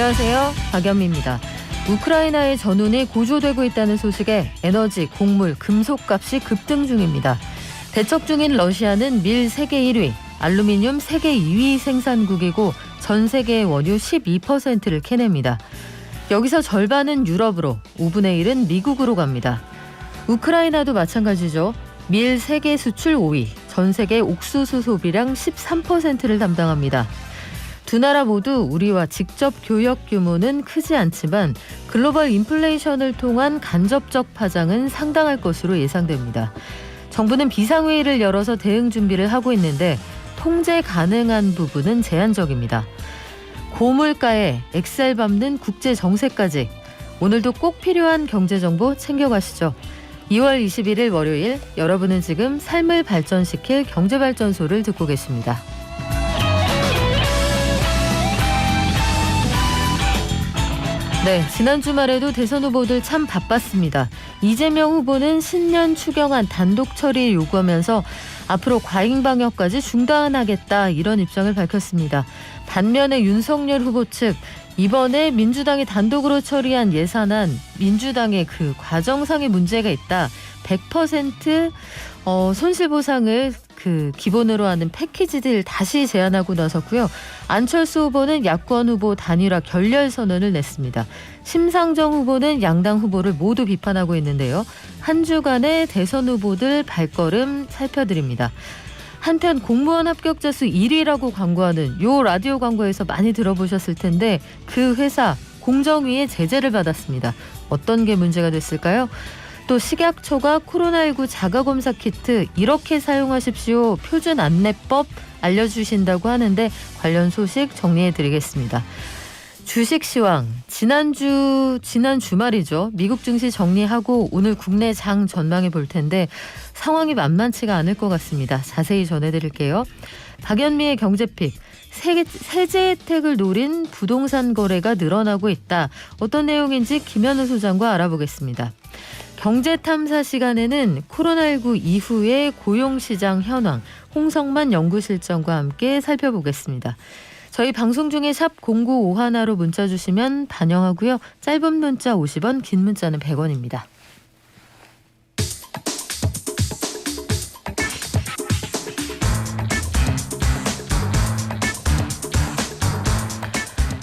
안녕하세요. 박연미입니다. 우크라이나의 전운이 고조되고 있다는 소식에 에너지, 곡물, 금속값이 급등 중입니다. 대척 중인 러시아는 밀 세계 1위, 알루미늄 세계 2위 생산국이고 전 세계의 원유 12%를 캐냅니다. 여기서 절반은 유럽으로, 5분의 1은 미국으로 갑니다. 우크라이나도 마찬가지죠. 밀 세계 수출 5위, 전 세계 옥수수 소비량 13%를 담당합니다. 두 나라 모두 우리와 직접 교역 규모는 크지 않지만 글로벌 인플레이션을 통한 간접적 파장은 상당할 것으로 예상됩니다. 정부는 비상회의를 열어서 대응 준비를 하고 있는데 통제 가능한 부분은 제한적입니다. 고물가에 엑셀 밟는 국제 정세까지 오늘도 꼭 필요한 경제정보 챙겨가시죠. 2월 21일 월요일 여러분은 지금 삶을 발전시킬 경제발전소를 듣고 계십니다. 네, 지난 주말에도 대선 후보들 참 바빴습니다. 이재명 후보는 신년 추경안 단독 처리 요구하면서 앞으로 과잉 방역까지 중단하겠다 이런 입장을 밝혔습니다. 반면에 윤석열 후보 측 이번에 민주당이 단독으로 처리한 예산안 민주당의 그 과정상의 문제가 있다. 100% 손실보상을 그 기본으로 하는 패키지들 다시 제안하고 나섰고요. 안철수 후보는 야권 후보 단일화 결렬 선언을 냈습니다. 심상정 후보는 양당 후보를 모두 비판하고 있는데요. 한 주간의 대선 후보들 발걸음 살펴드립니다. 한편 공무원 합격자 수 1위라고 광고하는 요 라디오 광고에서 많이 들어보셨을 텐데 그 회사 공정위의 제재를 받았습니다. 어떤 게 문제가 됐을까요? 또 식약처가 코로나19 자가검사 키트 이렇게 사용하십시오. 표준 안내법 알려주신다고 하는데 관련 소식 정리해드리겠습니다. 주식 시황 지난 주말이죠. 미국 증시 정리하고 오늘 국내 장 전망해 볼 텐데 상황이 만만치가 않을 것 같습니다. 자세히 전해드릴게요. 박연미의 경제픽. 세제 혜택을 노린 부동산 거래가 늘어나고 있다. 어떤 내용인지 김현우 소장과 알아보겠습니다. 경제탐사 시간에는 코로나19 이후의 고용시장 현황 홍성만 연구실장과 함께 살펴보겠습니다. 저희 방송 중에 샵 0951로 문자 주시면 반영하고요. 짧은 문자 50원, 긴 문자는 100원입니다.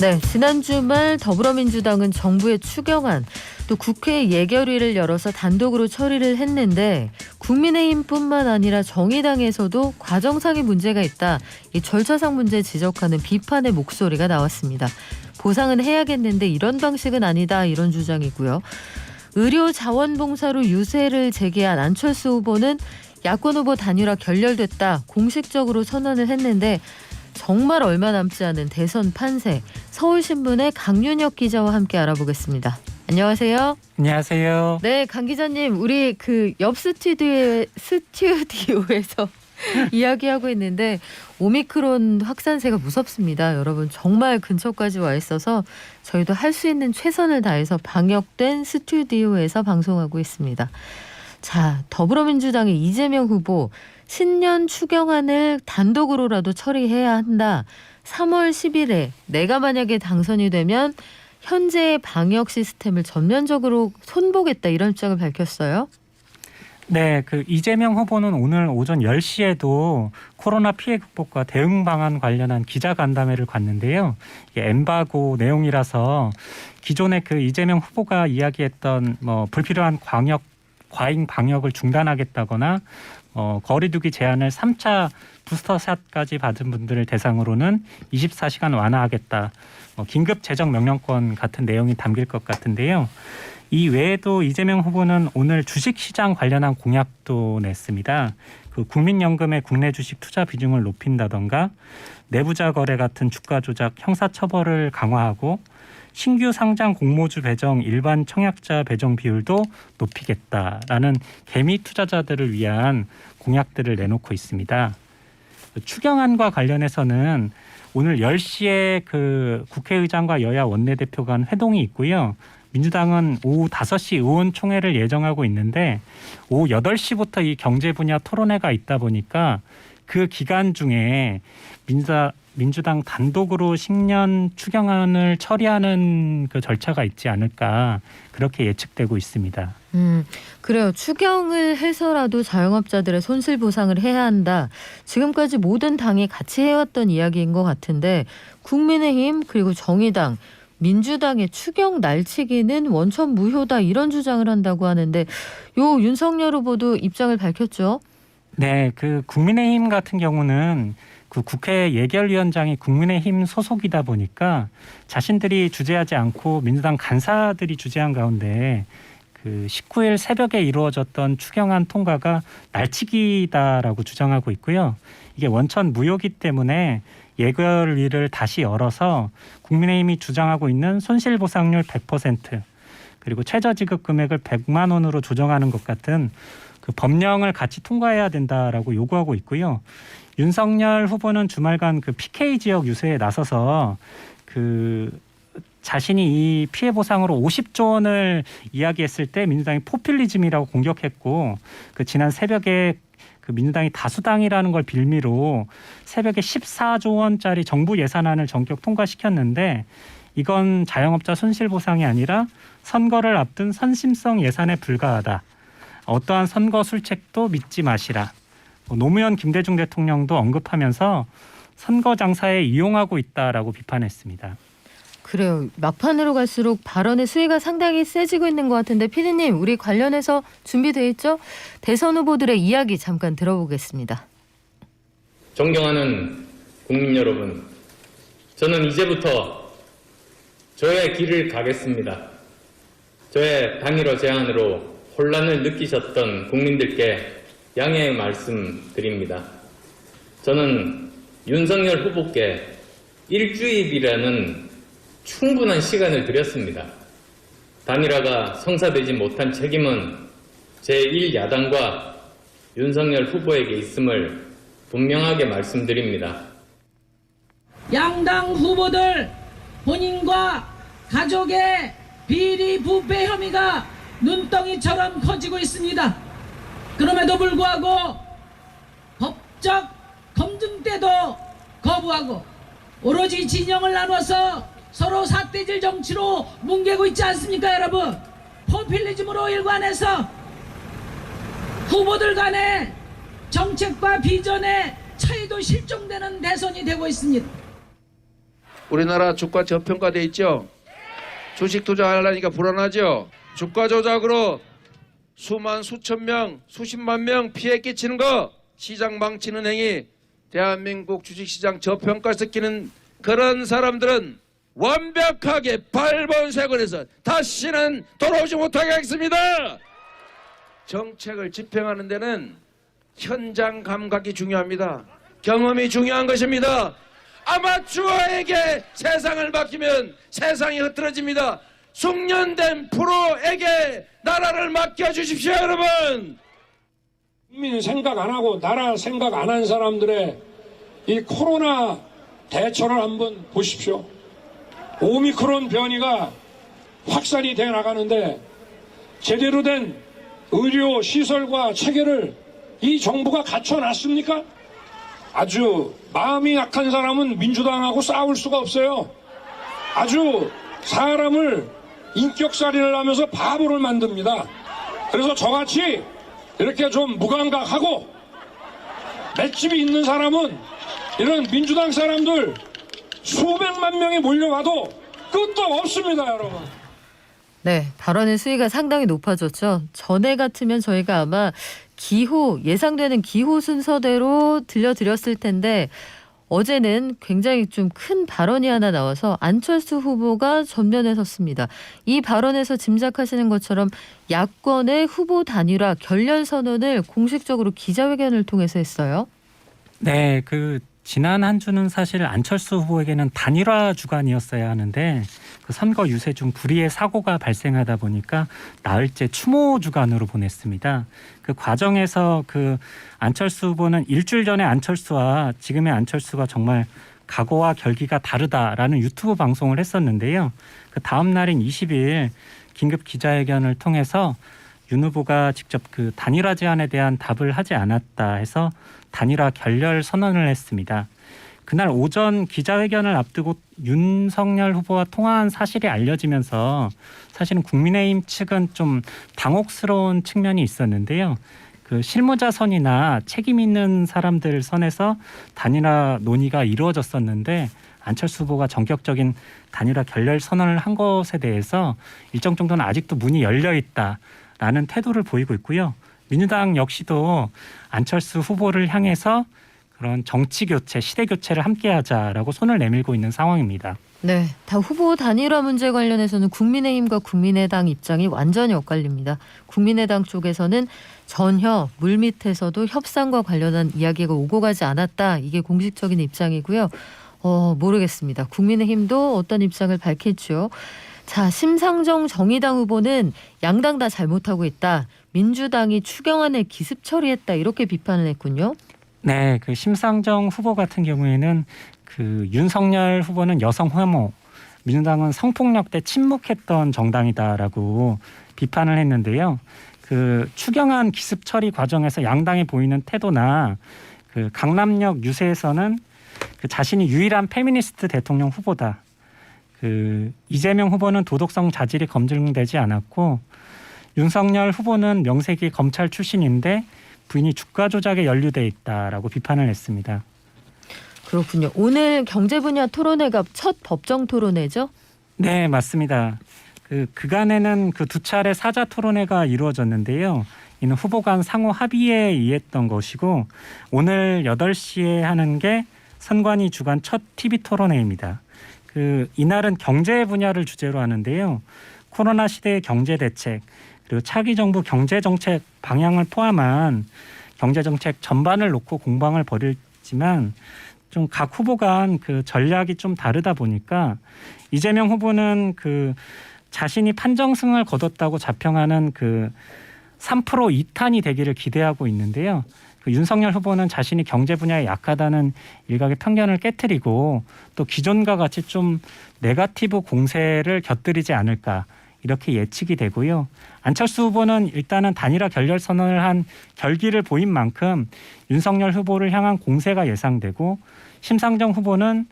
네, 지난 주말 더불어민주당은 정부의 추경안 또 국회 예결위를 열어서 단독으로 처리를 했는데 국민의힘뿐만 아니라 정의당에서도 과정상의 문제가 있다. 이 절차상 문제 지적하는 비판의 목소리가 나왔습니다. 보상은 해야겠는데 이런 방식은 아니다 이런 주장이고요. 의료자원봉사로 유세를 제기한 안철수 후보는 야권 후보 단일화 결렬됐다. 공식적으로 선언을 했는데 정말 얼마 남지 않은 대선 판세 서울신문의 강윤혁 기자와 함께 알아보겠습니다. 안녕하세요. 안녕하세요. 네, 강 기자님, 우리 그 옆 스튜디오에서 이야기하고 있는데 오미크론 확산세가 무섭습니다. 여러분 정말 근처까지 와 있어서 저희도 할 수 있는 최선을 다해서 방역된 스튜디오에서 방송하고 있습니다. 자, 더불어민주당의 이재명 후보 신년 추경안을 단독으로라도 처리해야 한다. 3월 10일에 내가 만약에 당선이 되면 현재의 방역 시스템을 전면적으로 손보겠다 이런 입장을 밝혔어요. 네, 그 이재명 후보는 오늘 오전 10시에도 코로나 피해 극복과 대응 방안 관련한 기자간담회를 갖는데요. 이게 엠바고 내용이라서 기존에 그 이재명 후보가 이야기했던 불필요한 과잉 방역을 중단하겠다거나 거리두기 제한을 3차 부스터샷까지 받은 분들을 대상으로는 24시간 완화하겠다. 긴급 재정 명령권 같은 내용이 담길 것 같은데요. 이 외에도 이재명 후보는 오늘 주식시장 관련한 공약도 냈습니다. 그 국민연금의 국내 주식 투자 비중을 높인다던가 내부자 거래 같은 주가 조작 형사처벌을 강화하고 신규 상장 공모주 배정 일반 청약자 배정 비율도 높이겠다라는 개미 투자자들을 위한 공약들을 내놓고 있습니다. 추경안과 관련해서는 오늘 10시에 그 국회의장과 여야 원내대표 간 회동이 있고요. 민주당은 오후 5시 의원총회를 예정하고 있는데 오후 8시부터 이 경제 분야 토론회가 있다 보니까 그 기간 중에 민주당 단독으로 신년 추경안을 처리하는 그 절차가 있지 않을까 그렇게 예측되고 있습니다. 그래요. 추경을 해서라도 자영업자들의 손실 보상을 해야 한다. 지금까지 모든 당이 같이 해왔던 이야기인 것 같은데 국민의힘 그리고 정의당, 민주당의 추경 날치기는 원천 무효다 이런 주장을 한다고 하는데 요 윤석열 후보도 입장을 밝혔죠. 네, 그 국민의힘 같은 경우는 그 국회 예결위원장이 국민의힘 소속이다 보니까 자신들이 주재하지 않고 민주당 간사들이 주재한 가운데 그 19일 새벽에 이루어졌던 추경안 통과가 날치기다라고 주장하고 있고요. 이게 원천 무효기 때문에 예결위를 다시 열어서 국민의힘이 주장하고 있는 손실보상률 100% 그리고 최저지급 금액을 100만 원으로 조정하는 것 같은 그 법령을 같이 통과해야 된다라고 요구하고 있고요. 윤석열 후보는 주말간 그 PK 지역 유세에 나서서 그 자신이 이 피해 보상으로 50조 원을 이야기했을 때 민주당이 포퓰리즘이라고 공격했고 그 지난 새벽에 그 민주당이 다수당이라는 걸 빌미로 새벽에 14조 원짜리 정부 예산안을 전격 통과시켰는데 이건 자영업자 손실보상이 아니라 선거를 앞둔 선심성 예산에 불과하다. 어떠한 선거 술책도 믿지 마시라. 노무현 김대중 대통령도 언급하면서 선거 장사에 이용하고 있다라고 비판했습니다. 그래요. 막판으로 갈수록 발언의 수위가 상당히 세지고 있는 것 같은데 피디님 우리 관련해서 준비돼 있죠? 대선 후보들의 이야기 잠깐 들어보겠습니다. 존경하는 국민 여러분, 저는 이제부터 저의 길을 가겠습니다. 저의 단일화 제안으로 혼란을 느끼셨던 국민들께 양해의 말씀 드립니다. 저는 윤석열 후보께 일주일이라는 충분한 시간을 드렸습니다. 단일화가 성사되지 못한 책임은 제1야당과 윤석열 후보에게 있음을 분명하게 말씀드립니다. 양당 후보들 본인과 가족의 비리 부패 혐의가 눈덩이처럼 커지고 있습니다. 그럼에도 불구하고 법적 검증 때도 거부하고 오로지 진영을 나눠서 서로 삿대질 정치로 뭉개고 있지 않습니까, 여러분? 포퓰리즘으로 일관해서 후보들 간의 정책과 비전의 차이도 실종되는 대선이 되고 있습니다. 우리나라 주가 저평가돼 있죠. 주식 투자하려니까 불안하죠. 주가 조작으로 수천 명, 수십만 명 피해 끼치는 거, 시장 망치는 행위, 대한민국 주식시장 저평가시키는 그런 사람들은 완벽하게 발본색을 해서 다시는 돌아오지 못하게 하겠습니다. 정책을 집행하는 데는 현장 감각이 중요합니다. 경험이 중요한 것입니다. 아마추어에게 세상을 맡기면 세상이 흐트러집니다. 숙련된 프로에게 나라를 맡겨주십시오, 여러분. 국민 생각 안 하고 나라 생각 안 한 사람들의 이 코로나 대처를 한번 보십시오. 오미크론 변이가 확산이 돼 나가는데 제대로 된 의료 시설과 체계를 이 정부가 갖춰놨습니까? 아주 마음이 약한 사람은 민주당하고 싸울 수가 없어요. 아주 사람을 인격살인을 하면서 바보를 만듭니다. 그래서 저같이 이렇게 좀 무감각하고 맷집이 있는 사람은 이런 민주당 사람들 수백만 명이 몰려와도 끝도 없습니다, 여러분. 네, 발언의 수위가 상당히 높아졌죠. 전에 같으면 저희가 아마 예상되는 기호 순서대로 들려드렸을 텐데 어제는 굉장히 좀 큰 발언이 하나 나와서 안철수 후보가 전면에 섰습니다. 이 발언에서 짐작하시는 것처럼 야권의 후보 단일화 결렬 선언을 공식적으로 기자회견을 통해서 했어요. 네, 그 지난 한 주는 사실 안철수 후보에게는 단일화 주간이었어야 하는데 그 선거 유세 중 불의의 사고가 발생하다 보니까 나흘째 추모 주간으로 보냈습니다. 그 과정에서 그 안철수 후보는 일주일 전에 안철수와 지금의 안철수가 정말 각오와 결기가 다르다라는 유튜브 방송을 했었는데요. 그 다음 날인 20일 긴급 기자회견을 통해서 윤 후보가 직접 그 단일화 제안에 대한 답을 하지 않았다 해서 단일화 결렬 선언을 했습니다. 그날 오전 기자회견을 앞두고 윤석열 후보와 통화한 사실이 알려지면서 사실은 국민의힘 측은 좀 당혹스러운 측면이 있었는데요. 그 실무자 선이나 책임 있는 사람들 선에서 단일화 논의가 이루어졌었는데 안철수 후보가 전격적인 단일화 결렬 선언을 한 것에 대해서 일정 정도는 아직도 문이 열려 있다라는 태도를 보이고 있고요. 민주당 역시도 안철수 후보를 향해서 그런 정치 교체, 시대 교체를 함께하자라고 손을 내밀고 있는 상황입니다. 네, 다 후보 단일화 문제 관련해서는 국민의힘과 국민의당 입장이 완전히 엇갈립니다. 국민의당 쪽에서는 전혀 물밑에서도 협상과 관련한 이야기가 오고 가지 않았다. 이게 공식적인 입장이고요. 모르겠습니다. 국민의힘도 어떤 입장을 밝힐지요. 자, 심상정 정의당 후보는 양당 다 잘못하고 있다. 민주당이 추경안을 기습 처리했다. 이렇게 비판을 했군요. 네, 그 심상정 후보 같은 경우에는 그 윤석열 후보는 여성 혐오, 민주당은 성폭력 때 침묵했던 정당이다라고 비판을 했는데요. 그 추경안 기습 처리 과정에서 양당이 보이는 태도나 그 강남역 유세에서는 그 자신이 유일한 페미니스트 대통령 후보다. 그 이재명 후보는 도덕성 자질이 검증되지 않았고 윤석열 후보는 명색이 검찰 출신인데 부인이 주가 조작에 연루돼 있다라고 비판을 했습니다. 그렇군요. 오늘 경제 분야 토론회가 첫 법정 토론회죠? 네, 맞습니다. 그간에는 그 두 차례 사자 토론회가 이루어졌는데요. 이는 후보 간 상호 합의에 의했던 것이고 오늘 8시에 하는 게 선관위 주관 첫 TV 토론회입니다. 이날은 경제 분야를 주제로 하는데요. 코로나 시대의 경제 대책 그리고 차기 정부 경제 정책 방향을 포함한 경제 정책 전반을 놓고 공방을 벌이지만 좀 각 후보 간 그 전략이 좀 다르다 보니까 이재명 후보는 그 자신이 판정승을 거뒀다고 자평하는 그 3% 2탄이 되기를 기대하고 있는데요. 그 윤석열 후보는 자신이 경제 분야에 약하다는 일각의 편견을 깨트리고 또 기존과 같이 좀 네거티브 공세를 곁들이지 않을까 이렇게 예측이 되고요. 안철수 후보는 일단은 단일화 결렬 선언을 한 결기를 보인 만큼 윤석열 후보를 향한 공세가 예상되고 심상정 후보는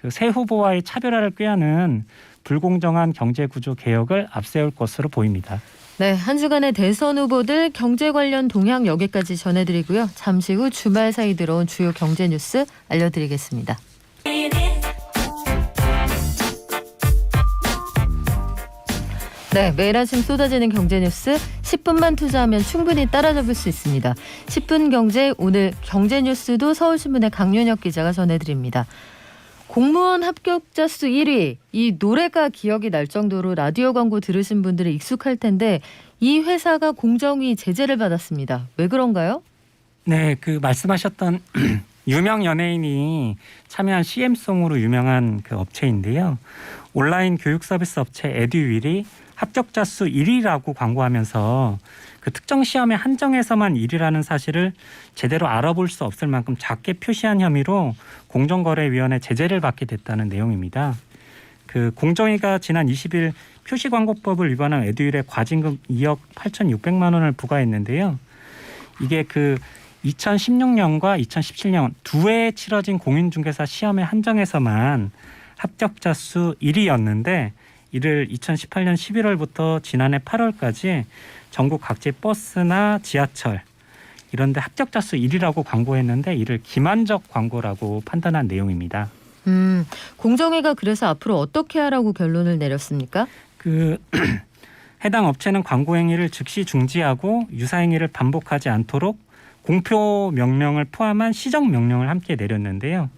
그 새 후보와의 차별화를 꾀하는 불공정한 경제구조 개혁을 앞세울 것으로 보입니다. 네, 한 주간의 대선 후보들 경제 관련 동향 여기까지 전해드리고요. 잠시 후 주말 사이 들어온 주요 경제 뉴스 알려드리겠습니다. 네, 매일 아침 쏟아지는 경제 뉴스 10분만 투자하면 충분히 따라잡을 수 있습니다. 10분 경제 오늘 경제 뉴스도 서울신문의 강윤혁 기자가 전해드립니다. 공무원 합격자 수 1위, 이 노래가 기억이 날 정도로 라디오 광고 들으신 분들이 익숙할 텐데 이 회사가 공정위 제재를 받았습니다. 왜 그런가요? 네, 그 말씀하셨던 유명 연예인이 참여한 CM송으로 유명한 그 업체인데요. 온라인 교육 서비스 업체 에듀윌이 합격자 수 1위라고 광고하면서 그 특정 시험에 한정해서만 1위라는 사실을 제대로 알아볼 수 없을 만큼 작게 표시한 혐의로 공정거래위원회 제재를 받게 됐다는 내용입니다. 그 공정위가 지난 20일 표시광고법을 위반한 에듀윌에 과징금 2억 8,600만 원을 부과했는데요. 이게 그 2016년과 2017년 두 해에 치러진 공인중개사 시험에 한정해서만 합격자 수 1위였는데 이를 2018년 11월부터 지난해 8월까지 전국 각지 버스나 지하철 이런 데 합격자 수 1위라고 광고했는데 이를 기만적 광고라고 판단한 내용입니다. 공정위가 그래서 앞으로 어떻게 하라고 결론을 내렸습니까? 해당 업체는 광고 행위를 즉시 중지하고 유사 행위를 반복하지 않도록 공표 명령을 포함한 시정 명령을 함께 내렸는데요.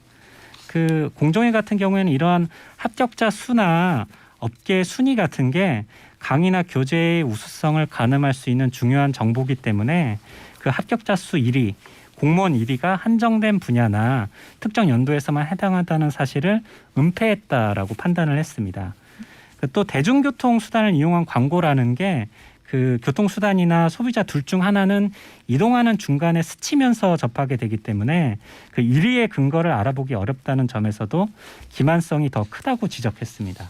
그 공정위 같은 경우에는 이러한 합격자 수나 업계 순위 같은 게 강의나 교재의 우수성을 가늠할 수 있는 중요한 정보이기 때문에 그 합격자 수 1위, 공무원 1위가 한정된 분야나 특정 연도에서만 해당한다는 사실을 은폐했다라고 판단을 했습니다. 또 대중교통 수단을 이용한 광고라는 게 그 교통수단이나 소비자 둘 중 하나는 이동하는 중간에 스치면서 접하게 되기 때문에 그 1위의 근거를 알아보기 어렵다는 점에서도 기만성이 더 크다고 지적했습니다.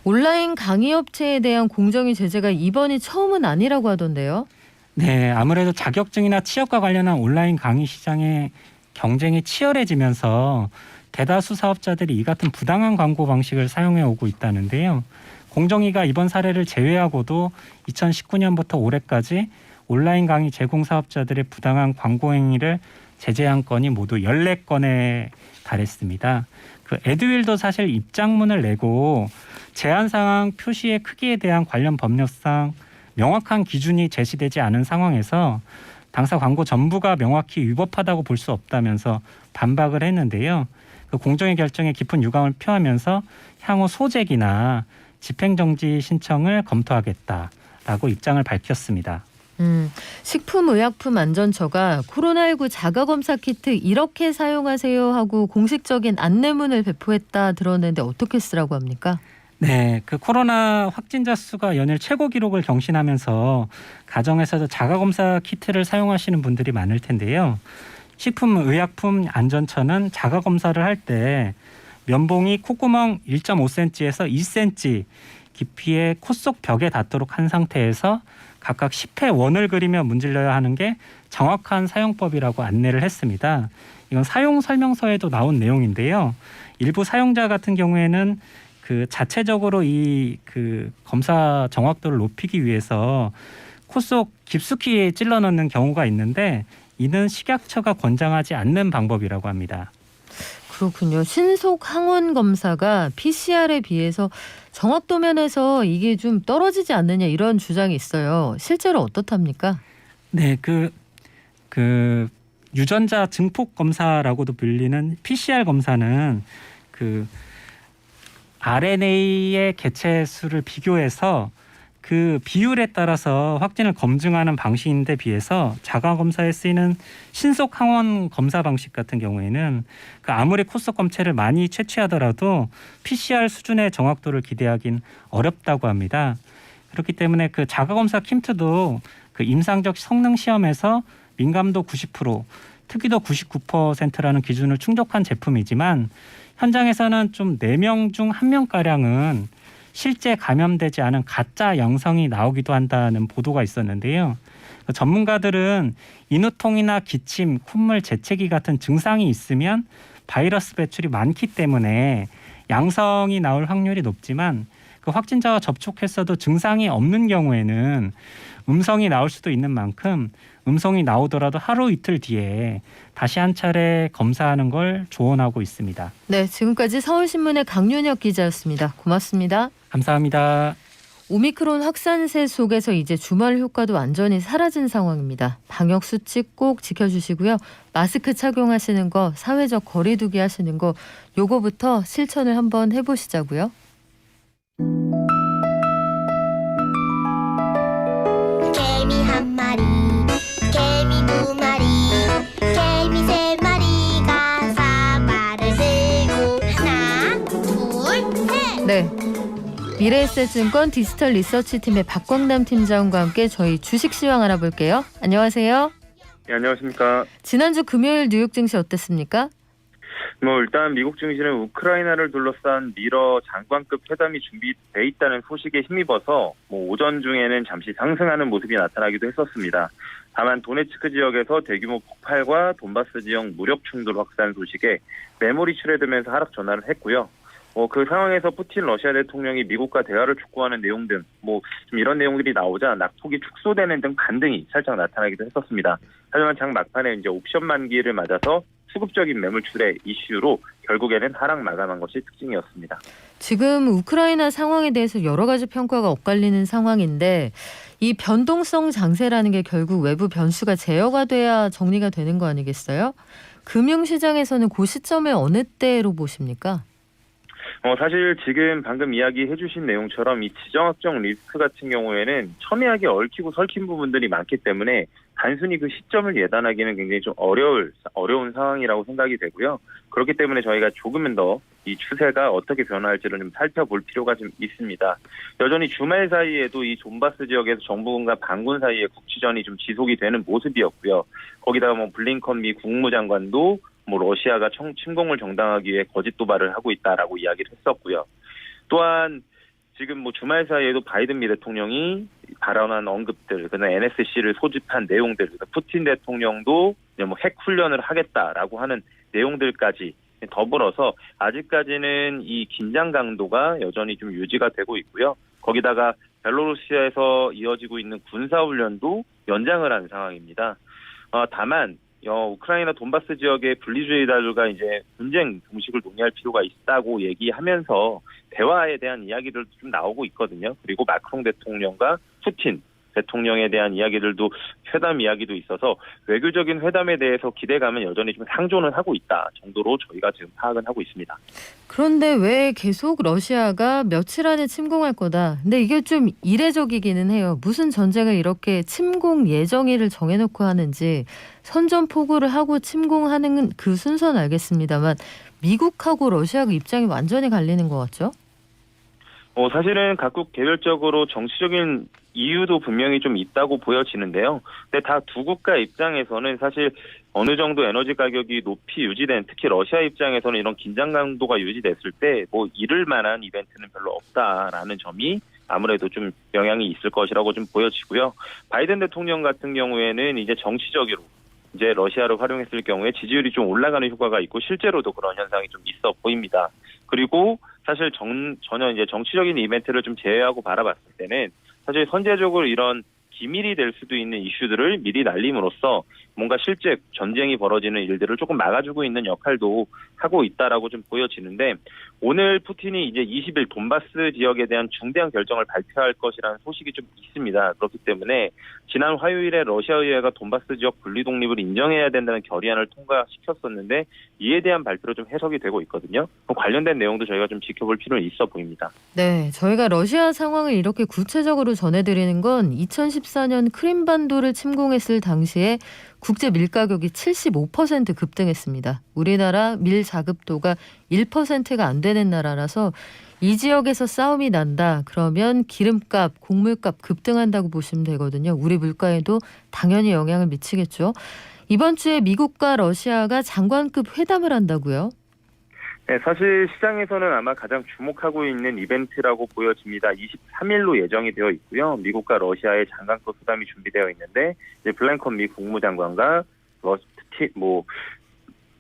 온라인 강의 업체에 대한 공정위 제재가 이번이 처음은 아니라고 하던데요. 네, 아무래도 자격증이나 취업과 관련한 온라인 강의 시장의 경쟁이 치열해지면서 대다수 사업자들이 이 같은 부당한 광고 방식을 사용해 오고 있다는데요. 공정위가 이번 사례를 제외하고도 2019년부터 올해까지 온라인 강의 제공 사업자들의 부당한 광고 행위를 제재한 건이 모두 14건에 달했습니다. 그 에듀윌도 사실 입장문을 내고 제한 사항 표시의 크기에 대한 관련 법령상 명확한 기준이 제시되지 않은 상황에서 당사 광고 전부가 명확히 위법하다고 볼 수 없다면서 반박을 했는데요. 그 공정위 결정에 깊은 유감을 표하면서 향후 소재기나 집행정지 신청을 검토하겠다라고 입장을 밝혔습니다. 식품의약품안전처가 코로나19 자가검사 키트 이렇게 사용하세요 하고 공식적인 안내문을 배포했다 들었는데 어떻게 쓰라고 합니까? 네, 그 코로나 확진자 수가 연일 최고 기록을 경신하면서 가정에서도 자가검사 키트를 사용하시는 분들이 많을 텐데요. 식품의약품안전처는 자가검사를 할 때 면봉이 콧구멍 1.5cm에서 2cm 깊이의 코 속 벽에 닿도록 한 상태에서 각각 10회 원을 그리며 문질러야 하는 게 정확한 사용법이라고 안내를 했습니다. 이건 사용 설명서에도 나온 내용인데요. 일부 사용자 같은 경우에는 그 자체적으로 이 그 검사 정확도를 높이기 위해서 코 속 깊숙이 찔러 넣는 경우가 있는데 이는 식약처가 권장하지 않는 방법이라고 합니다. 그렇군요. 신속 항원 검사가 PCR에 비해서 정확도 면에서 이게 좀 떨어지지 않느냐 이런 주장이 있어요. 실제로 어떻답니까? 네, 그 유전자 증폭 검사라고도 불리는 PCR 검사는 그 RNA의 개체 수를 비교해서 그 비율에 따라서 확진을 검증하는 방식인데 비해서 자가검사에 쓰이는 신속 항원 검사 방식 같은 경우에는 그 아무리 콧속 검체를 많이 채취하더라도 PCR 수준의 정확도를 기대하긴 어렵다고 합니다. 그렇기 때문에 그 자가검사 킴트도 그 임상적 성능 시험에서 민감도 90%, 특이도 99%라는 기준을 충족한 제품이지만 현장에서는 좀 4명 중 1명가량은 실제 감염되지 않은 가짜 양성이 나오기도 한다는 보도가 있었는데요. 전문가들은 인후통이나 기침, 콧물, 재채기 같은 증상이 있으면 바이러스 배출이 많기 때문에 양성이 나올 확률이 높지만 그 확진자와 접촉했어도 증상이 없는 경우에는 음성이 나올 수도 있는 만큼 음성이 나오더라도 하루 이틀 뒤에 다시 한 차례 검사하는 걸 조언하고 있습니다. 네, 지금까지 서울신문의 강윤혁 기자였습니다. 고맙습니다. 감사합니다. 오미크론 확산세 속에서 이제 주말 효과도 완전히 사라진 상황입니다. 방역 수칙 꼭 지켜주시고요. 마스크 착용하시는 거, 사회적 거리 두기 하시는 거 요거부터 실천을 한번 해보시자고요. 개미 한 마리, 개미 두 마리, 개미 세 마리가 사과를 들고 하나, 둘, 셋. 네. 미래에셋증권 디지털 리서치 팀의 박광남 팀장과 함께 저희 주식 시황 알아볼게요. 안녕하세요. 네, 안녕하십니까. 지난주 금요일 뉴욕 증시 어땠습니까? 일단 미국 증시는 우크라이나를 둘러싼 미러 장관급 회담이 준비돼 있다는 소식에 힘입어서 오전 중에는 잠시 상승하는 모습이 나타나기도 했었습니다. 다만 도네츠크 지역에서 대규모 폭발과 돈바스 지역 무력 충돌 확산 소식에 매몰이 출회되면서 하락 전환을 했고요. 그 상황에서 푸틴 러시아 대통령이 미국과 대화를 촉구하는 내용 등 좀 이런 내용들이 나오자 낙폭이 축소되는 등 반등이 살짝 나타나기도 했었습니다. 하지만 장 막판에 이제 옵션 만기를 맞아서 수급적인 매물 출회 이슈로 결국에는 하락 마감한 것이 특징이었습니다. 지금 우크라이나 상황에 대해서 여러 가지 평가가 엇갈리는 상황인데 이 변동성 장세라는 게 결국 외부 변수가 제어가 돼야 정리가 되는 거 아니겠어요? 금융시장에서는 그 시점에 어느 때로 보십니까? 사실 지금 방금 이야기해 주신 내용처럼 이 지정학적 리스크 같은 경우에는 첨예하게 얽히고 설킨 부분들이 많기 때문에 단순히 그 시점을 예단하기는 굉장히 좀 어려운 상황이라고 생각이 되고요. 그렇기 때문에 저희가 조금은 더 이 추세가 어떻게 변화할지를 좀 살펴볼 필요가 좀 있습니다. 여전히 주말 사이에도 이 돈바스 지역에서 정부군과 반군 사이의 국지전이 좀 지속이 되는 모습이었고요. 거기다가 블링컨 미 국무장관도 러시아가 침공을 정당하기 위해 거짓 도발을 하고 있다라고 이야기를 했었고요. 또한 지금 뭐 주말 사이에도 바이든 미 대통령이 발언한 언급들, 그다음 NSC를 소집한 내용들, 푸틴 대통령도 뭐 핵 훈련을 하겠다라고 하는 내용들까지 더불어서 아직까지는 이 긴장 강도가 여전히 좀 유지가 되고 있고요. 거기다가 벨로루시아에서 이어지고 있는 군사 훈련도 연장을 한 상황입니다. 다만 우크라이나 돈바스 지역의 분리주의자들과 이제 분쟁 종식을 논의할 필요가 있다고 얘기하면서 대화에 대한 이야기들도 좀 나오고 있거든요. 그리고 마크롱 대통령과 푸틴 대통령에 대한 이야기들도 회담 이야기도 있어서 외교적인 회담에 대해서 기대감은 여전히 좀 상존은 하고 있다 정도로 저희가 지금 파악은 하고 있습니다. 그런데 왜 계속 러시아가 며칠 안에 침공할 거다. 근데 이게 좀 이례적이기는 해요. 무슨 전쟁을 이렇게 침공 예정일을 정해놓고 하는지 선전포고를 하고 침공하는 그 순서는 알겠습니다만 미국하고 러시아가 입장이 완전히 갈리는 것 같죠? 사실은 각국 개별적으로 정치적인 이유도 분명히 좀 있다고 보여지는데요. 근데 다 두 국가 입장에서는 사실 어느 정도 에너지 가격이 높이 유지된, 특히 러시아 입장에서는 이런 긴장 강도가 유지됐을 때 뭐 이를 만한 이벤트는 별로 없다라는 점이 아무래도 좀 영향이 있을 것이라고 좀 보여지고요. 바이든 대통령 같은 경우에는 이제 정치적으로 이제 러시아를 활용했을 경우에 지지율이 좀 올라가는 효과가 있고 실제로도 그런 현상이 좀 있어 보입니다. 그리고 사실 전혀 이제 정치적인 이벤트를 좀 제외하고 바라봤을 때는 사실 선제적으로 이런 기밀이 될 수도 있는 이슈들을 미리 날림으로써 뭔가 실제 전쟁이 벌어지는 일들을 조금 막아주고 있는 역할도 하고 있다라고 좀 보여지는데, 오늘 푸틴이 이제 20일 돈바스 지역에 대한 중대한 결정을 발표할 것이라는 소식이 좀 있습니다. 그렇기 때문에 지난 화요일에 러시아 의회가 돈바스 지역 분리 독립을 인정해야 된다는 결의안을 통과시켰었는데 이에 대한 발표로 좀 해석이 되고 있거든요. 관련된 내용도 저희가 좀 지켜볼 필요는 있어 보입니다. 네, 저희가 러시아 상황을 이렇게 구체적으로 전해드리는 건 2014년 크림반도를 침공했을 당시에 국제 밀 가격이 75% 급등했습니다. 우리나라 밀 자급도가 1%가 안 되는 나라라서 이 지역에서 싸움이 난다. 그러면 기름값, 곡물값 급등한다고 보시면 되거든요. 우리 물가에도 당연히 영향을 미치겠죠. 이번 주에 미국과 러시아가 장관급 회담을 한다고요? 네, 사실 시장에서는 아마 가장 주목하고 있는 이벤트라고 보여집니다. 23일로 예정이 되어 있고요. 미국과 러시아의 장관급 회담이 준비되어 있는데 이제 블랭컨 미 국무장관과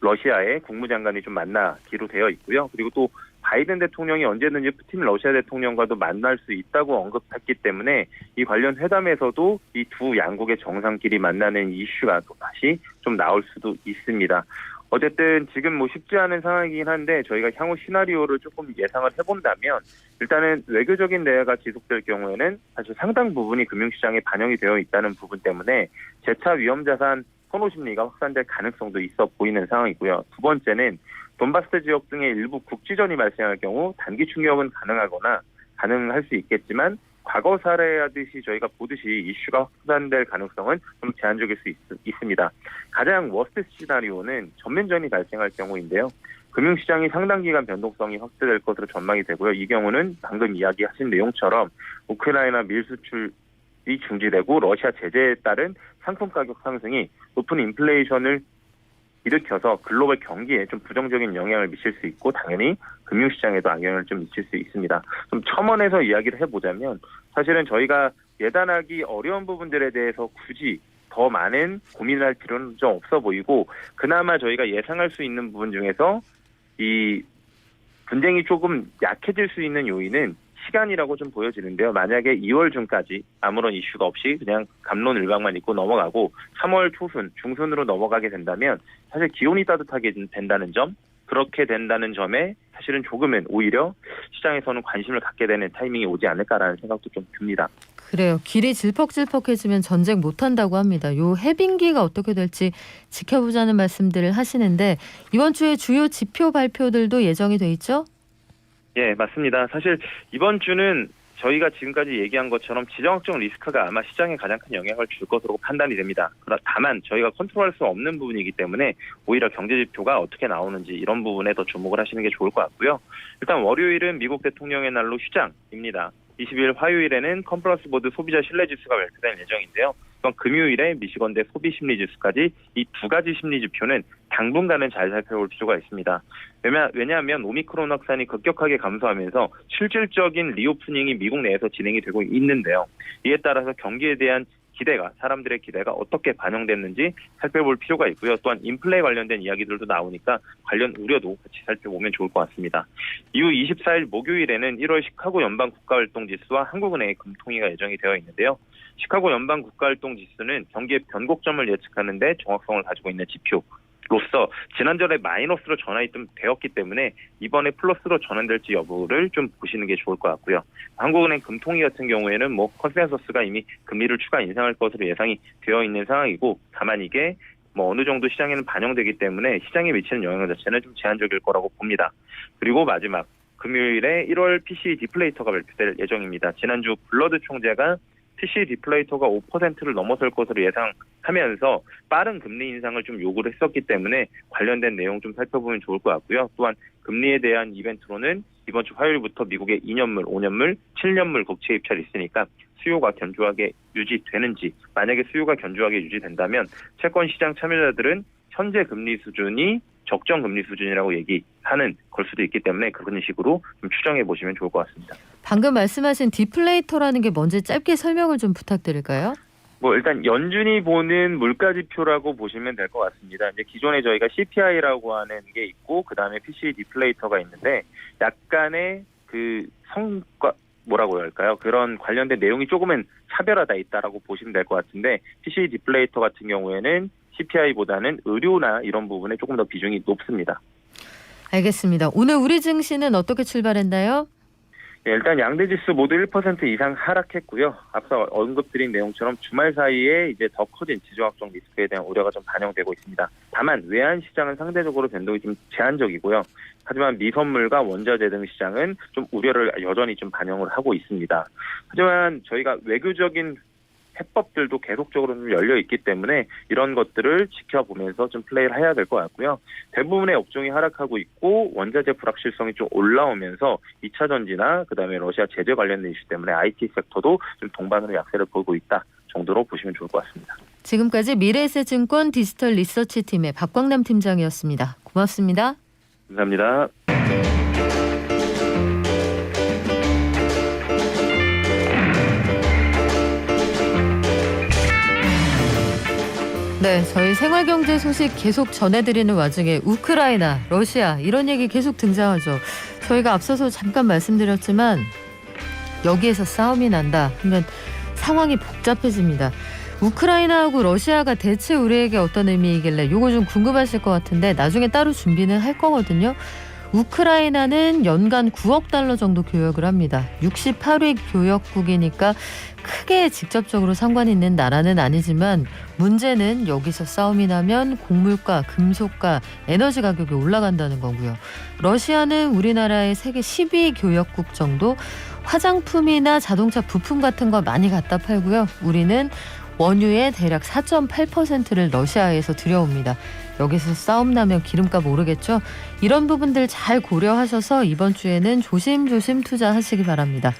러시아의 국무장관이 좀 만나기로 되어 있고요. 그리고 또 바이든 대통령이 언제든지 푸틴 러시아 대통령과도 만날 수 있다고 언급했기 때문에 이 관련 회담에서도 이 두 양국의 정상끼리 만나는 이슈가 또 다시 좀 나올 수도 있습니다. 어쨌든 지금 뭐 쉽지 않은 상황이긴 한데 저희가 향후 시나리오를 조금 예상을 해본다면 일단은 외교적인 대화가 지속될 경우에는 사실 상당 부분이 금융시장에 반영이 되어 있다는 부분 때문에 재차 위험자산 선호 심리가 확산될 가능성도 있어 보이는 상황이고요. 두 번째는 돈바스 지역 등의 일부 국지전이 발생할 경우 단기 충격은 가능할 수 있겠지만 과거 사례하듯이 저희가 보듯이 이슈가 확산될 가능성은 좀 제한적일 수 있습니다. 가장 워스트 시나리오는 전면전이 발생할 경우인데요. 금융시장이 상당 기간 변동성이 확대될 것으로 전망이 되고요. 이 경우는 방금 이야기하신 내용처럼 우크라이나 밀 수출이 중지되고 러시아 제재에 따른 상품 가격 상승이 높은 인플레이션을 일으켜서 글로벌 경기에 좀 부정적인 영향을 미칠 수 있고 당연히 금융시장에도 영향을 좀 미칠 수 있습니다. 좀 첨언해서 이야기를 해보자면 사실은 저희가 예단하기 어려운 부분들에 대해서 굳이 더 많은 고민을 할 필요는 좀 없어 보이고 그나마 저희가 예상할 수 있는 부분 중에서 이 분쟁이 조금 약해질 수 있는 요인은 시간이라고 좀 보여지는데요. 만약에 2월 중까지 아무런 이슈가 없이 그냥 갑론을박만 있고 넘어가고 3월 초순, 중순으로 넘어가게 된다면 사실 기온이 따뜻하게 된다는 점, 그렇게 된다는 점에 사실은 조금은 오히려 시장에서는 관심을 갖게 되는 타이밍이 오지 않을까라는 생각도 좀 듭니다. 그래요. 길이 질퍽질퍽해지면 전쟁 못한다고 합니다. 요 해빙기가 어떻게 될지 지켜보자는 말씀들을 하시는데 이번 주에 주요 지표 발표들도 예정이 돼 있죠? 예, 맞습니다. 사실 이번 주는 저희가 지금까지 얘기한 것처럼 지정학적 리스크가 아마 시장에 가장 큰 영향을 줄 것으로 판단이 됩니다. 다만 저희가 컨트롤할 수 없는 부분이기 때문에 오히려 경제지표가 어떻게 나오는지 이런 부분에 더 주목을 하시는 게 좋을 것 같고요. 일단 월요일은 미국 대통령의 날로 휴장입니다. 20일 화요일에는 컨퍼런스 보드 소비자 신뢰지수가 발표될 예정인데요. 금요일에 미시건대 소비심리지수까지 이 두 가지 심리지표는 당분간은 잘 살펴볼 필요가 있습니다. 왜냐하면 오미크론 확산이 급격하게 감소하면서 실질적인 리오프닝이 미국 내에서 진행이 되고 있는데요. 이에 따라서 경기에 대한 사람들의 기대가 어떻게 반영됐는지 살펴볼 필요가 있고요. 또한 인플레 관련된 이야기들도 나오니까 관련 우려도 같이 살펴보면 좋을 것 같습니다. 이후 24일 목요일에는 1월 시카고 연방 국가활동지수와 한국은행의 금통위가 예정이 되어 있는데요. 시카고 연방 국가활동지수는 경기의 변곡점을 예측하는 데 정확성을 가지고 있는 지표로서 지난절에 마이너스로 전환이 좀 되었기 때문에 이번에 플러스로 전환될지 여부를 좀 보시는 게 좋을 것 같고요. 한국은행 금통위 같은 경우에는 컨센서스가 이미 금리를 추가 인상할 것으로 예상이 되어 있는 상황이고, 다만 이게 어느 정도 시장에는 반영되기 때문에 시장에 미치는 영향 자체는 좀 제한적일 거라고 봅니다. 그리고 마지막 금요일에 1월 PCE 디플레이터가 발표될 예정입니다. 지난주 블러드 총재가 PCE 디플레이터가 5%를 넘어설 것으로 예상하면서 빠른 금리 인상을 좀 요구를 했었기 때문에 관련된 내용 좀 살펴보면 좋을 것 같고요. 또한 금리에 대한 이벤트로는 이번 주 화요일부터 미국의 2년물, 5년물, 7년물 국채 입찰이 있으니까 수요가 견조하게 유지되는지, 만약에 수요가 견조하게 유지된다면 채권 시장 참여자들은 현재 금리 수준이 적정 금리 수준이라고 얘기하는 걸 수도 있기 때문에 그런 식으로 좀 추정해 보시면 좋을 것 같습니다. 방금 말씀하신 디플레이터라는 게 뭔지 짧게 설명을 좀 부탁드릴까요? 일단 연준이 보는 물가 지표라고 보시면 될 것 같습니다. 이제 기존에 저희가 CPI라고 하는 게 있고, 그 다음에 PCE 디플레이터가 있는데, 약간의 그 성과, 뭐라고 할까요? 그런 관련된 내용이 조금은 차별화돼 있다라고 보시면 될 것 같은데, PCE 디플레이터 같은 경우에는 CPI보다는 의료나 이런 부분에 조금 더 비중이 높습니다. 알겠습니다. 오늘 우리 증시는 어떻게 출발했나요? 일단 양대 지수 모두 1% 이상 하락했고요. 앞서 언급드린 내용처럼 주말 사이에 이제 더 커진 지정학적 리스크에 대한 우려가 좀 반영되고 있습니다. 다만 외환 시장은 상대적으로 변동이 좀 제한적이고요. 하지만 미선물과 원자재 등 시장은 좀 우려를 여전히 좀 반영을 하고 있습니다. 하지만 저희가 외교적인 해법들도 계속적으로 좀 열려 있기 때문에 이런 것들을 지켜보면서 좀 플레이를 해야 될 것 같고요. 대부분의 업종이 하락하고 있고, 원자재 불확실성이 좀 올라오면서 2차 전지나 그다음에 러시아 제재 관련된 이슈 때문에 IT 섹터도 좀 동반으로 약세를 보이고 있다 정도로 보시면 좋을 것 같습니다. 지금까지 미래에셋증권 디지털 리서치 팀의 박광남 팀장이었습니다. 고맙습니다. 감사합니다. 네, 저희 생활경제 소식 계속 전해드리는 와중에 우크라이나, 러시아 이런 얘기 계속 등장하죠. 저희가 앞서서 잠깐 말씀드렸지만 여기에서 싸움이 난다 하면 상황이 복잡해집니다. 우크라이나하고 러시아가 대체 우리에게 어떤 의미이길래 요거 좀 궁금하실 것 같은데 나중에 따로 준비는 할 거거든요. 우크라이나는 연간 9억 달러 정도 교역을 합니다. 68위 교역국이니까 크게 직접적으로 상관 있는 나라는 아니지만 문제는 여기서 싸움이 나면 곡물가, 금속가, 에너지 가격이 올라간다는 거고요. 러시아는 우리나라의 세계 10위 교역국 정도, 화장품이나 자동차 부품 같은 거 많이 갖다 팔고요. 우리는 원유의 대략 4.8%를 러시아에서 들여옵니다. 여기서 싸움 나면 기름값 오르겠죠? 이런 부분들 잘 고려하셔서 이번 주에는 조심조심 투자하시기 바랍니다.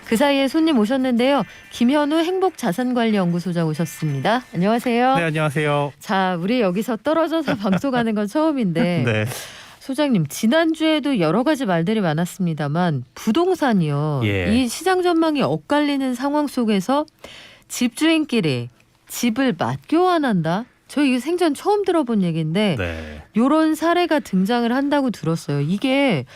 그 사이에 손님 오셨는데요. 김현우 행복자산관리연구소장 오셨습니다. 안녕하세요. 네, 안녕하세요. 자, 우리 여기서 떨어져서 방송하는 건 처음인데 네. 소장님, 지난주에도 여러 가지 말들이 많았습니다만 부동산이요. 예. 이 시장 전망이 엇갈리는 상황 속에서 집주인끼리 집을 맞교환한다? 저 이게 생전 처음 들어본 얘기인데 네. 이런 사례가 등장을 한다고 들었어요. 이게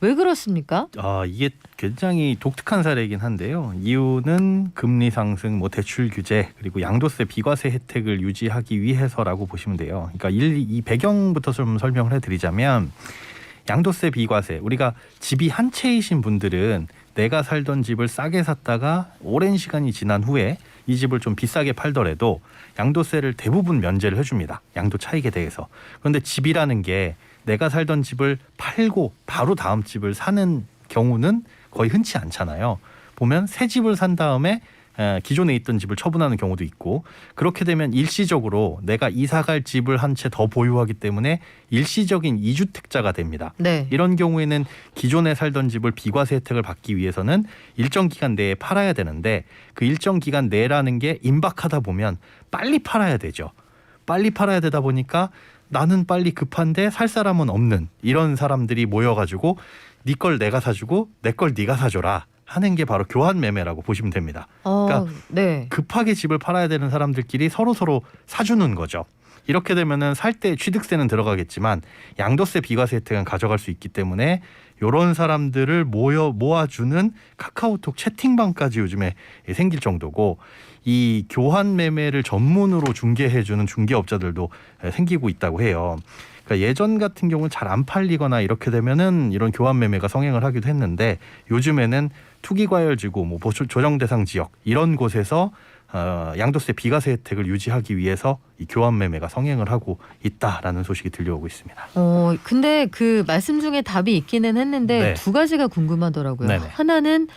왜 그렇습니까? 이게 굉장히 독특한 사례이긴 한데요. 이유는 금리 상승, 대출 규제, 그리고 양도세 비과세 혜택을 유지하기 위해서라고 보시면 돼요. 그러니까 이 배경부터 좀 설명을 해드리자면, 양도세 비과세, 우리가 집이 한 채이신 분들은 내가 살던 집을 싸게 샀다가 오랜 시간이 지난 후에 이 집을 좀 비싸게 팔더라도 양도세를 대부분 면제를 해줍니다. 양도 차익에 대해서. 그런데 집이라는 게 내가 살던 집을 팔고 바로 다음 집을 사는 경우는 거의 흔치 않잖아요. 보면 새 집을 산 다음에 기존에 있던 집을 처분하는 경우도 있고, 그렇게 되면 일시적으로 내가 이사갈 집을 한 채 더 보유하기 때문에 일시적인 이주택자가 됩니다. 네. 이런 경우에는 기존에 살던 집을 비과세 혜택을 받기 위해서는 일정 기간 내에 팔아야 되는데, 그 일정 기간 내라는 게 임박하다 보면 빨리 팔아야 되죠. 빨리 팔아야 되다 보니까 나는 빨리 급한데 살 사람은 없는 이런 사람들이 모여가지고 네 걸 내가 사주고 내 걸 네가 사줘라 하는 게 바로 교환 매매라고 보시면 됩니다. 그러니까 네. 급하게 집을 팔아야 되는 사람들끼리 서로 사주는 거죠. 이렇게 되면은 살 때 취득세는 들어가겠지만 양도세 비과세 혜택은 가져갈 수 있기 때문에 이런 사람들을 모아주는 카카오톡 채팅방까지 요즘에 생길 정도고 이 교환 매매를 전문으로 중개해주는 중개업자들도 생기고 있다고 해요. 그러니까 예전 같은 경우는 잘 안 팔리거나 이렇게 되면은 이런 교환 매매가 성행을 하기도 했는데 요즘에는 투기과열지구, 뭐 조정 대상 지역 이런 곳에서 양도세 비과세 혜택을 유지하기 위해서 이 교환 매매가 성행을 하고 있다라는 소식이 들려오고 있습니다. 근데 그 말씀 중에 답이 있기는 했는데 네. 두 가지가 궁금하더라고요. 네네. 하나는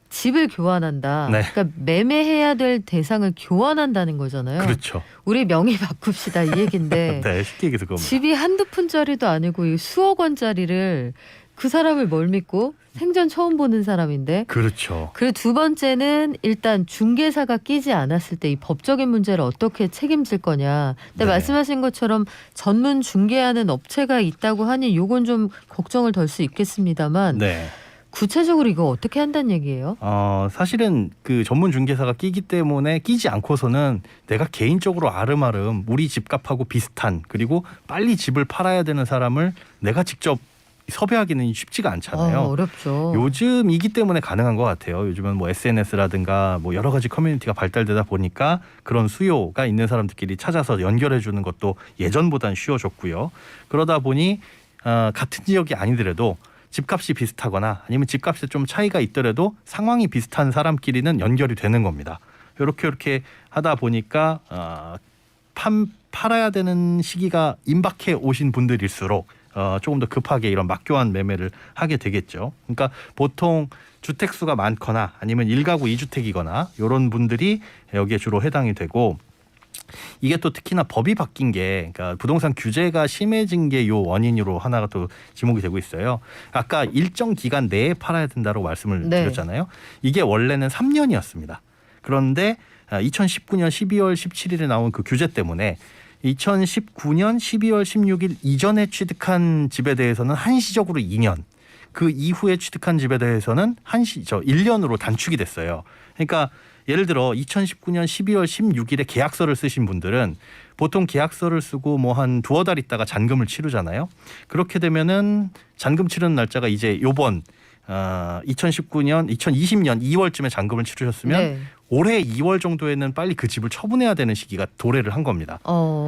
집을 교환한다. 네. 그러니까 매매해야 될 대상을 교환한다는 거잖아요. 그렇죠. 우리 명의 바꿉시다 이 얘긴데 네, 쉽게 얘기해서 그겁니다. 집이 한두 푼짜리도 아니고 이 수억 원짜리를 그 사람을 뭘 믿고 생전 처음 보는 사람인데 그렇죠. 그리고 두 번째는 일단 중개사가 끼지 않았을 때 이 법적인 문제를 어떻게 책임질 거냐. 근데 네. 말씀하신 것처럼 전문 중개하는 업체가 있다고 하니 요건 좀 걱정을 덜 수 있겠습니다만 네. 구체적으로 이거 어떻게 한다는 얘기예요? 사실은 그 전문 중개사가 끼기 때문에 끼지 않고서는 내가 개인적으로 아름아름 우리 집값하고 비슷한 그리고 빨리 집을 팔아야 되는 사람을 내가 직접 섭외하기는 쉽지가 않잖아요. 어렵죠. 요즘이기 때문에 가능한 것 같아요. 요즘은 뭐 SNS라든가 뭐 여러 가지 커뮤니티가 발달되다 보니까 그런 수요가 있는 사람들끼리 찾아서 연결해 주는 것도 예전보단 쉬워졌고요. 그러다 보니 같은 지역이 아니더라도 집값이 비슷하거나 아니면 집값에 좀 차이가 있더라도 상황이 비슷한 사람끼리는 연결이 되는 겁니다. 이렇게 하다 보니까 팔아야 되는 시기가 임박해 오신 분들일수록 조금 더 급하게 이런 막교환 매매를 하게 되겠죠. 그러니까 보통 주택수가 많거나 아니면 1가구 2주택이거나 이런 분들이 여기에 주로 해당이 되고 이게 또 특히나 법이 바뀐 게 그러니까 부동산 규제가 심해진 게 요 원인으로 하나가 또 지목이 되고 있어요. 아까 일정 기간 내에 팔아야 된다고 말씀을 네. 드렸잖아요. 이게 원래는 3년이었습니다. 그런데 2019년 12월 17일에 나온 그 규제 때문에 2019년 12월 16일 이전에 취득한 집에 대해서는 한시적으로 2년, 그 이후에 취득한 집에 대해서는 1년으로 단축이 됐어요. 그러니까 예를 들어 2019년 12월 16일에 계약서를 쓰신 분들은 보통 계약서를 쓰고 뭐 한 두어 달 있다가 잔금을 치르잖아요. 그렇게 되면은 잔금 치르는 날짜가 이제 요번 2020년 2월쯤에 잔금을 치르셨으면 네. 올해 2월 정도에는 빨리 그 집을 처분해야 되는 시기가 도래를 한 겁니다.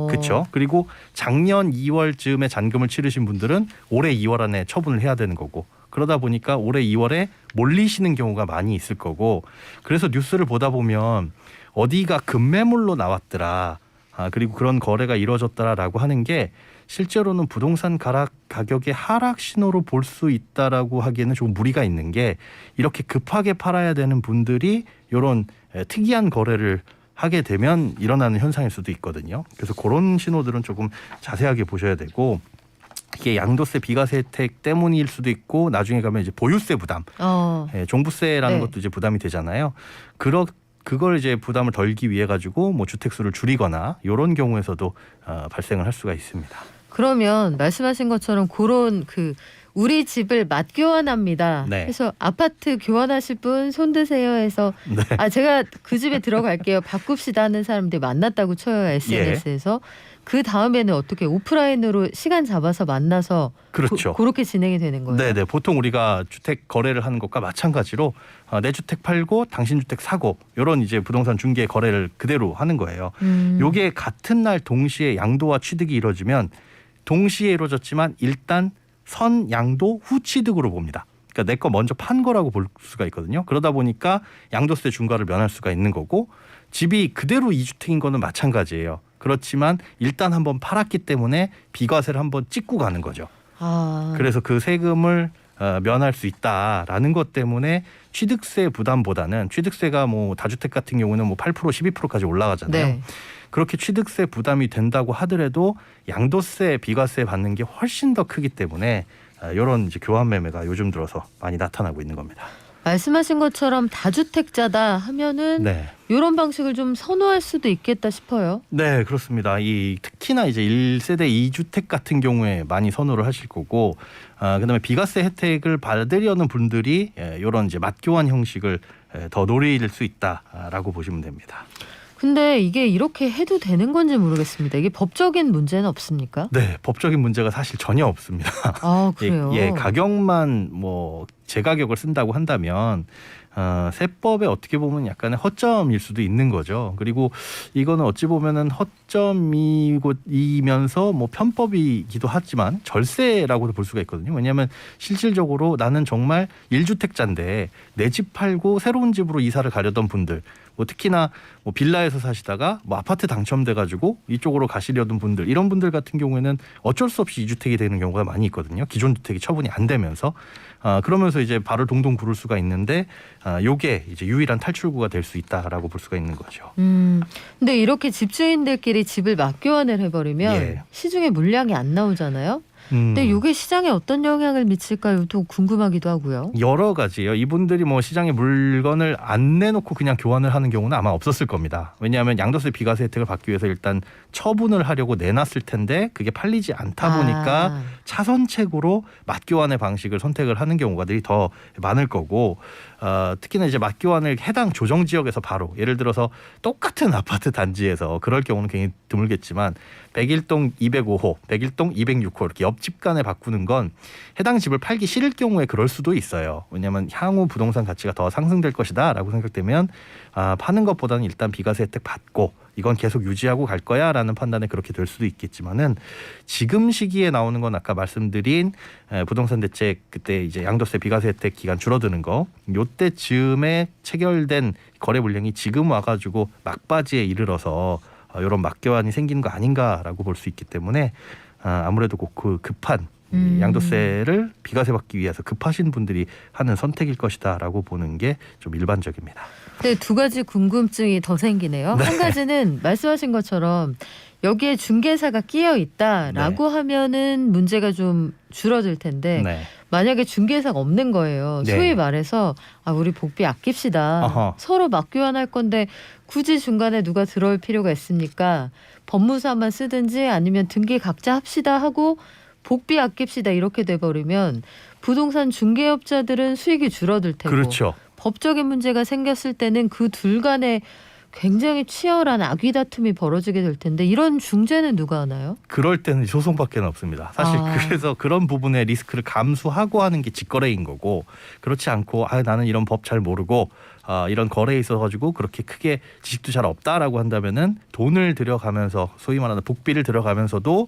그렇죠. 그리고 작년 2월쯤에 잔금을 치르신 분들은 올해 2월 안에 처분을 해야 되는 거고 그러다 보니까 올해 2월에 몰리시는 경우가 많이 있을 거고 그래서 뉴스를 보다 보면 어디가 급매물로 나왔더라. 그리고 그런 거래가 이루어졌다라고 하는 게 실제로는 부동산 가격의 하락 신호로 볼 수 있다라고 하기에는 좀 무리가 있는 게 이렇게 급하게 팔아야 되는 분들이 이런 특이한 거래를 하게 되면 일어나는 현상일 수도 있거든요. 그래서 그런 신호들은 조금 자세하게 보셔야 되고 이게 양도세 비과세 혜택 때문일 수도 있고 나중에 가면 이제 보유세 부담, 종부세라는 네. 것도 이제 부담이 되잖아요. 그걸 이제 부담을 덜기 위해 가지고 뭐 주택수를 줄이거나 이런 경우에서도 발생을 할 수가 있습니다. 그러면 말씀하신 것처럼 그런 우리 집을 맞교환합니다. 네. 그래서 아파트 교환하실 분 손 드세요 해서 네. 제가 그 집에 들어갈게요. 바꿉시다 하는 사람들이 만났다고 쳐요. SNS에서. 그 다음에는 어떻게 오프라인으로 시간 잡아서 만나서 그렇죠. 그렇게 진행이 되는 거예요? 네네. 보통 우리가 주택 거래를 하는 것과 마찬가지로 내 주택 팔고 당신 주택 사고 이런 이제 부동산 중개 거래를 그대로 하는 거예요. 요게 같은 날 동시에 양도와 취득이 이루어지면 동시에 이루어졌지만 일단 선 양도 후 취득으로 봅니다. 그러니까 내 거 먼저 판 거라고 볼 수가 있거든요. 그러다 보니까 양도세 중과를 면할 수가 있는 거고 집이 그대로 2주택인 거는 마찬가지예요. 그렇지만 일단 한번 팔았기 때문에 비과세를 한번 찍고 가는 거죠. 그래서 그 세금을 면할 수 있다라는 것 때문에 취득세 부담보다는 취득세가 뭐 다주택 같은 경우는 뭐 8% 12%까지 올라가잖아요. 네. 그렇게 취득세 부담이 된다고 하더라도 양도세 비과세 받는 게 훨씬 더 크기 때문에 이런 이제 교환 매매가 요즘 들어서 많이 나타나고 있는 겁니다. 말씀하신 것처럼 다주택자다 하면은 네. 이런 방식을 좀 선호할 수도 있겠다 싶어요. 네, 그렇습니다. 특히나 이제 1세대 2주택 같은 경우에 많이 선호를 하실 거고, 그다음에 비과세 혜택을 받으려는 분들이 이런 이제 맞교환 형식을 더 노릴 수 있다라고 보시면 됩니다. 근데 이게 이렇게 해도 되는 건지 모르겠습니다. 이게 법적인 문제는 없습니까? 네, 법적인 문제가 사실 전혀 없습니다. 아, 그래요? 예, 가격만 뭐 제가격을 쓴다고 한다면 세법에 어떻게 보면 약간의 허점일 수도 있는 거죠. 그리고 이거는 어찌 보면은 허점이면서 뭐 편법이기도 하지만 절세라고도 볼 수가 있거든요. 왜냐하면 실질적으로 나는 정말 1주택자인데 내 집 팔고 새로운 집으로 이사를 가려던 분들, 뭐 특히나 뭐 빌라에서 사시다가 뭐 아파트 당첨돼가지고 이쪽으로 가시려던 분들, 이런 분들 같은 경우에는 어쩔 수 없이 2주택이 되는 경우가 많이 있거든요. 기존 주택이 처분이 안 되면서 그러면서 이제 발을 동동 구를 수가 있는데 요게 이제 유일한 탈출구가 될 수 있다라고 볼 수가 있는 거죠. 근데 이렇게 집주인들끼리 집을 맞교환을 해버리면 예. 시중에 물량이 안 나오잖아요. 근데 이게 시장에 어떤 영향을 미칠까요? 또 궁금하기도 하고요. 여러 가지예요. 이분들이 뭐 시장에 물건을 안 내놓고 그냥 교환을 하는 경우는 아마 없었을 겁니다. 왜냐하면 양도세 비과세 혜택을 받기 위해서 일단 처분을 하려고 내놨을 텐데 그게 팔리지 않다 보니까 차선책으로 맞교환의 방식을 선택을 하는 경우가 더 많을 거고, 특히나 이제 맞교환을 해당 조정 지역에서 바로, 예를 들어서 똑같은 아파트 단지에서 그럴 경우는 굉장히 드물겠지만 101동 205호, 101동 206호 이렇게 옆집 간에 바꾸는 건 해당 집을 팔기 싫을 경우에 그럴 수도 있어요. 왜냐하면 향후 부동산 가치가 더 상승될 것이다라고 생각되면 파는 것보다는 일단 비과세 혜택 받고 이건 계속 유지하고 갈 거야라는 판단에 그렇게 될 수도 있겠지만은, 지금 시기에 나오는 건 아까 말씀드린 부동산 대책, 그때 이제 양도세 비과세 혜택 기간 줄어드는 거, 요때 즈음에 체결된 거래 물량이 지금 와가지고 막바지에 이르러서 이런 맞교환이 생기는 거 아닌가라고 볼 수 있기 때문에 아무래도 그 급한 양도세를 비과세 받기 위해서 급하신 분들이 하는 선택일 것이다라고 보는 게 좀 일반적입니다. 네, 두 가지 궁금증이 더 생기네요. 한 가지는 말씀하신 것처럼 여기에 중개사가 끼어 있다라고 하면은 문제가 좀 줄어들 텐데 만약에 중개사가 없는 거예요. 소위 말해서 우리 복비 아낍시다. 서로 맞교환할 건데 굳이 중간에 누가 들어올 필요가 있습니까? 법무사만 쓰든지 아니면 등기 각자 합시다 하고 복비 아낍시다 이렇게 돼버리면 부동산 중개업자들은 수익이 줄어들 테고, 그렇죠. 법적인 문제가 생겼을 때는 그 둘 간에 굉장히 치열한 악의 다툼이 벌어지게 될 텐데 이런 중재는 누가 하나요? 그럴 때는 소송밖에 없습니다. 사실 그래서 그런 부분의 리스크를 감수하고 하는 게 직거래인 거고, 그렇지 않고 나는 이런 법 잘 모르고 이런 거래에 있어가지고 그렇게 크게 지식도 잘 없다라고 한다면은 돈을 들여가면서 소위 말하는 복비를 들어가면서도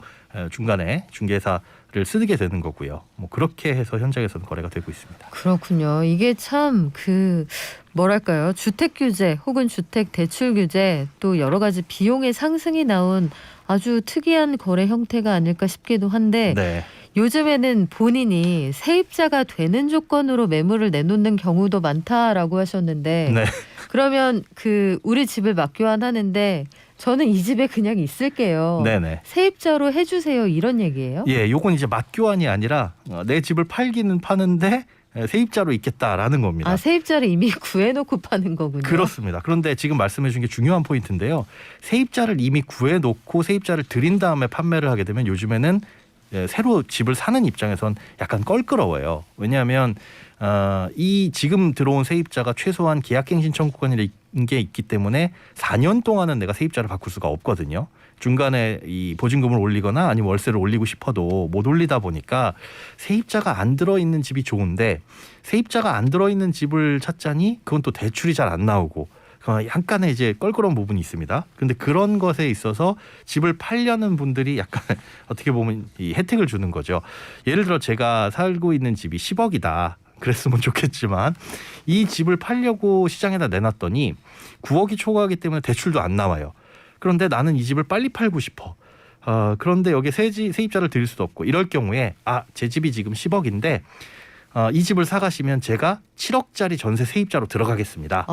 중간에 중개사를 쓰게 되는 거고요. 뭐 그렇게 해서 현장에서는 거래가 되고 있습니다. 그렇군요. 이게 참 뭐랄까요? 주택 규제 혹은 주택 대출 규제, 또 여러 가지 비용의 상승이 나온 아주 특이한 거래 형태가 아닐까 싶기도 한데 요즘에는 본인이 세입자가 되는 조건으로 매물을 내놓는 경우도 많다라고 하셨는데 그러면 우리 집을 맞교환하는데 저는 이 집에 그냥 있을게요. 세입자로 해주세요 이런 얘기예요? 예, 요건 이제 맞교환이 아니라 내 집을 팔기는 파는데 세입자로 있겠다라는 겁니다. 세입자를 이미 구해놓고 파는 거군요. 그렇습니다. 그런데 지금 말씀해 주신 게 중요한 포인트인데요. 세입자를 이미 구해놓고 세입자를 들인 다음에 판매를 하게 되면 요즘에는 새로 집을 사는 입장에선 약간 껄끄러워요. 왜냐하면 이 지금 들어온 세입자가 최소한 계약갱신 청구권이라는 게 있기 때문에 4년 동안은 내가 세입자를 바꿀 수가 없거든요. 중간에 이 보증금을 올리거나 아니면 월세를 올리고 싶어도 못 올리다 보니까 세입자가 안 들어있는 집이 좋은데, 세입자가 안 들어있는 집을 찾자니 그건 또 대출이 잘 안 나오고 약간의 이제 껄끄러운 부분이 있습니다. 그런데 그런 것에 있어서 집을 팔려는 분들이 약간 어떻게 보면 이 혜택을 주는 거죠. 예를 들어 제가 살고 있는 집이 10억이다. 그랬으면 좋겠지만 이 집을 팔려고 시장에다 내놨더니 9억이 초과하기 때문에 대출도 안 나와요. 그런데 나는 이 집을 빨리 팔고 싶어. 그런데 여기에 세입자를 들일 수도 없고, 이럴 경우에 제 집이 지금 10억인데 이 집을 사가시면 제가 7억짜리 전세 세입자로 들어가겠습니다.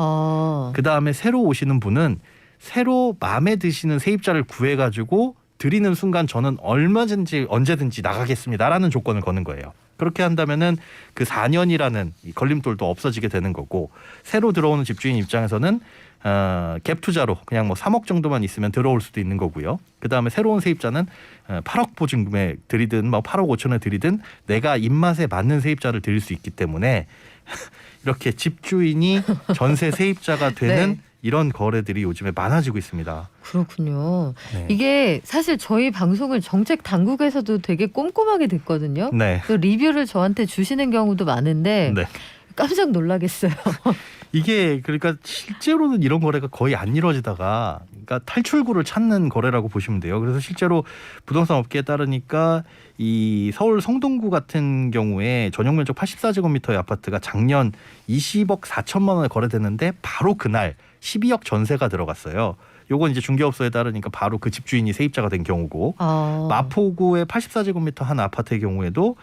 그다음에 새로 오시는 분은 새로 마음에 드시는 세입자를 구해가지고 드리는 순간 저는 얼마든지 언제든지 나가겠습니다라는 조건을 거는 거예요. 그렇게 한다면은 그 4년이라는 이 걸림돌도 없어지게 되는 거고 새로 들어오는 집주인 입장에서는 갭 투자로 그냥 뭐 3억 정도만 있으면 들어올 수도 있는 거고요. 그다음에 새로운 세입자는 8억 보증금에 들이든 뭐 8억 5천에 들이든 내가 입맛에 맞는 세입자를 들일 수 있기 때문에 이렇게 집주인이 전세 세입자가 되는 네. 이런 거래들이 요즘에 많아지고 있습니다. 그렇군요. 네. 이게 사실 저희 방송을 정책 당국에서도 되게 꼼꼼하게 듣거든요. 네. 또 리뷰를 저한테 주시는 경우도 많은데 네. 깜짝 놀라겠어요. 이게 그러니까 실제로는 이런 거래가 거의 안 이루어지다가 그러니까 탈출구를 찾는 거래라고 보시면 돼요. 그래서 실제로 부동산 업계에 따르니까 이 서울 성동구 같은 경우에 전용 면적 84제곱미터의 아파트가 작년 20억 4천만 원에 거래됐는데 바로 그날 12억 전세가 들어갔어요. 요건 이제 중개업소에 따르니까 바로 그 집주인이 세입자가 된 경우고 마포구의 84제곱미터 한 아파트의 경우에도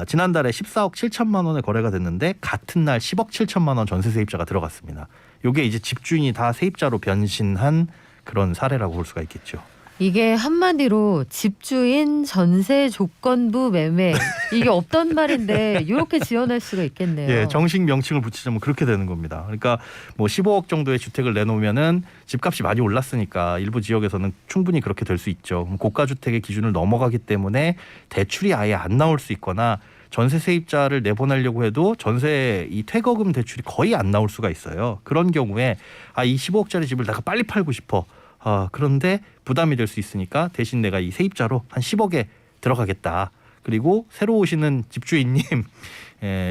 지난달에 14억 7천만 원에 거래가 됐는데 같은 날 10억 7천만 원 전세 세입자가 들어갔습니다. 요게 이제 집주인이 다 세입자로 변신한 그런 사례라고 볼 수가 있겠죠. 이게 한마디로 집주인 전세 조건부 매매 이게 없던 말인데 이렇게 지어낼 수가 있겠네요. 예, 정식 명칭을 붙이자면 그렇게 되는 겁니다. 그러니까 뭐 15억 정도의 주택을 내놓으면은 집값이 많이 올랐으니까 일부 지역에서는 충분히 그렇게 될 수 있죠. 고가 주택의 기준을 넘어가기 때문에 대출이 아예 안 나올 수 있거나 전세 세입자를 내보내려고 해도 전세 이 퇴거금 대출이 거의 안 나올 수가 있어요. 그런 경우에 이 15억짜리 집을 내가 빨리 팔고 싶어. 그런데 부담이 될 수 있으니까 대신 내가 이 세입자로 한 10억에 들어가겠다. 그리고 새로 오시는 집주인님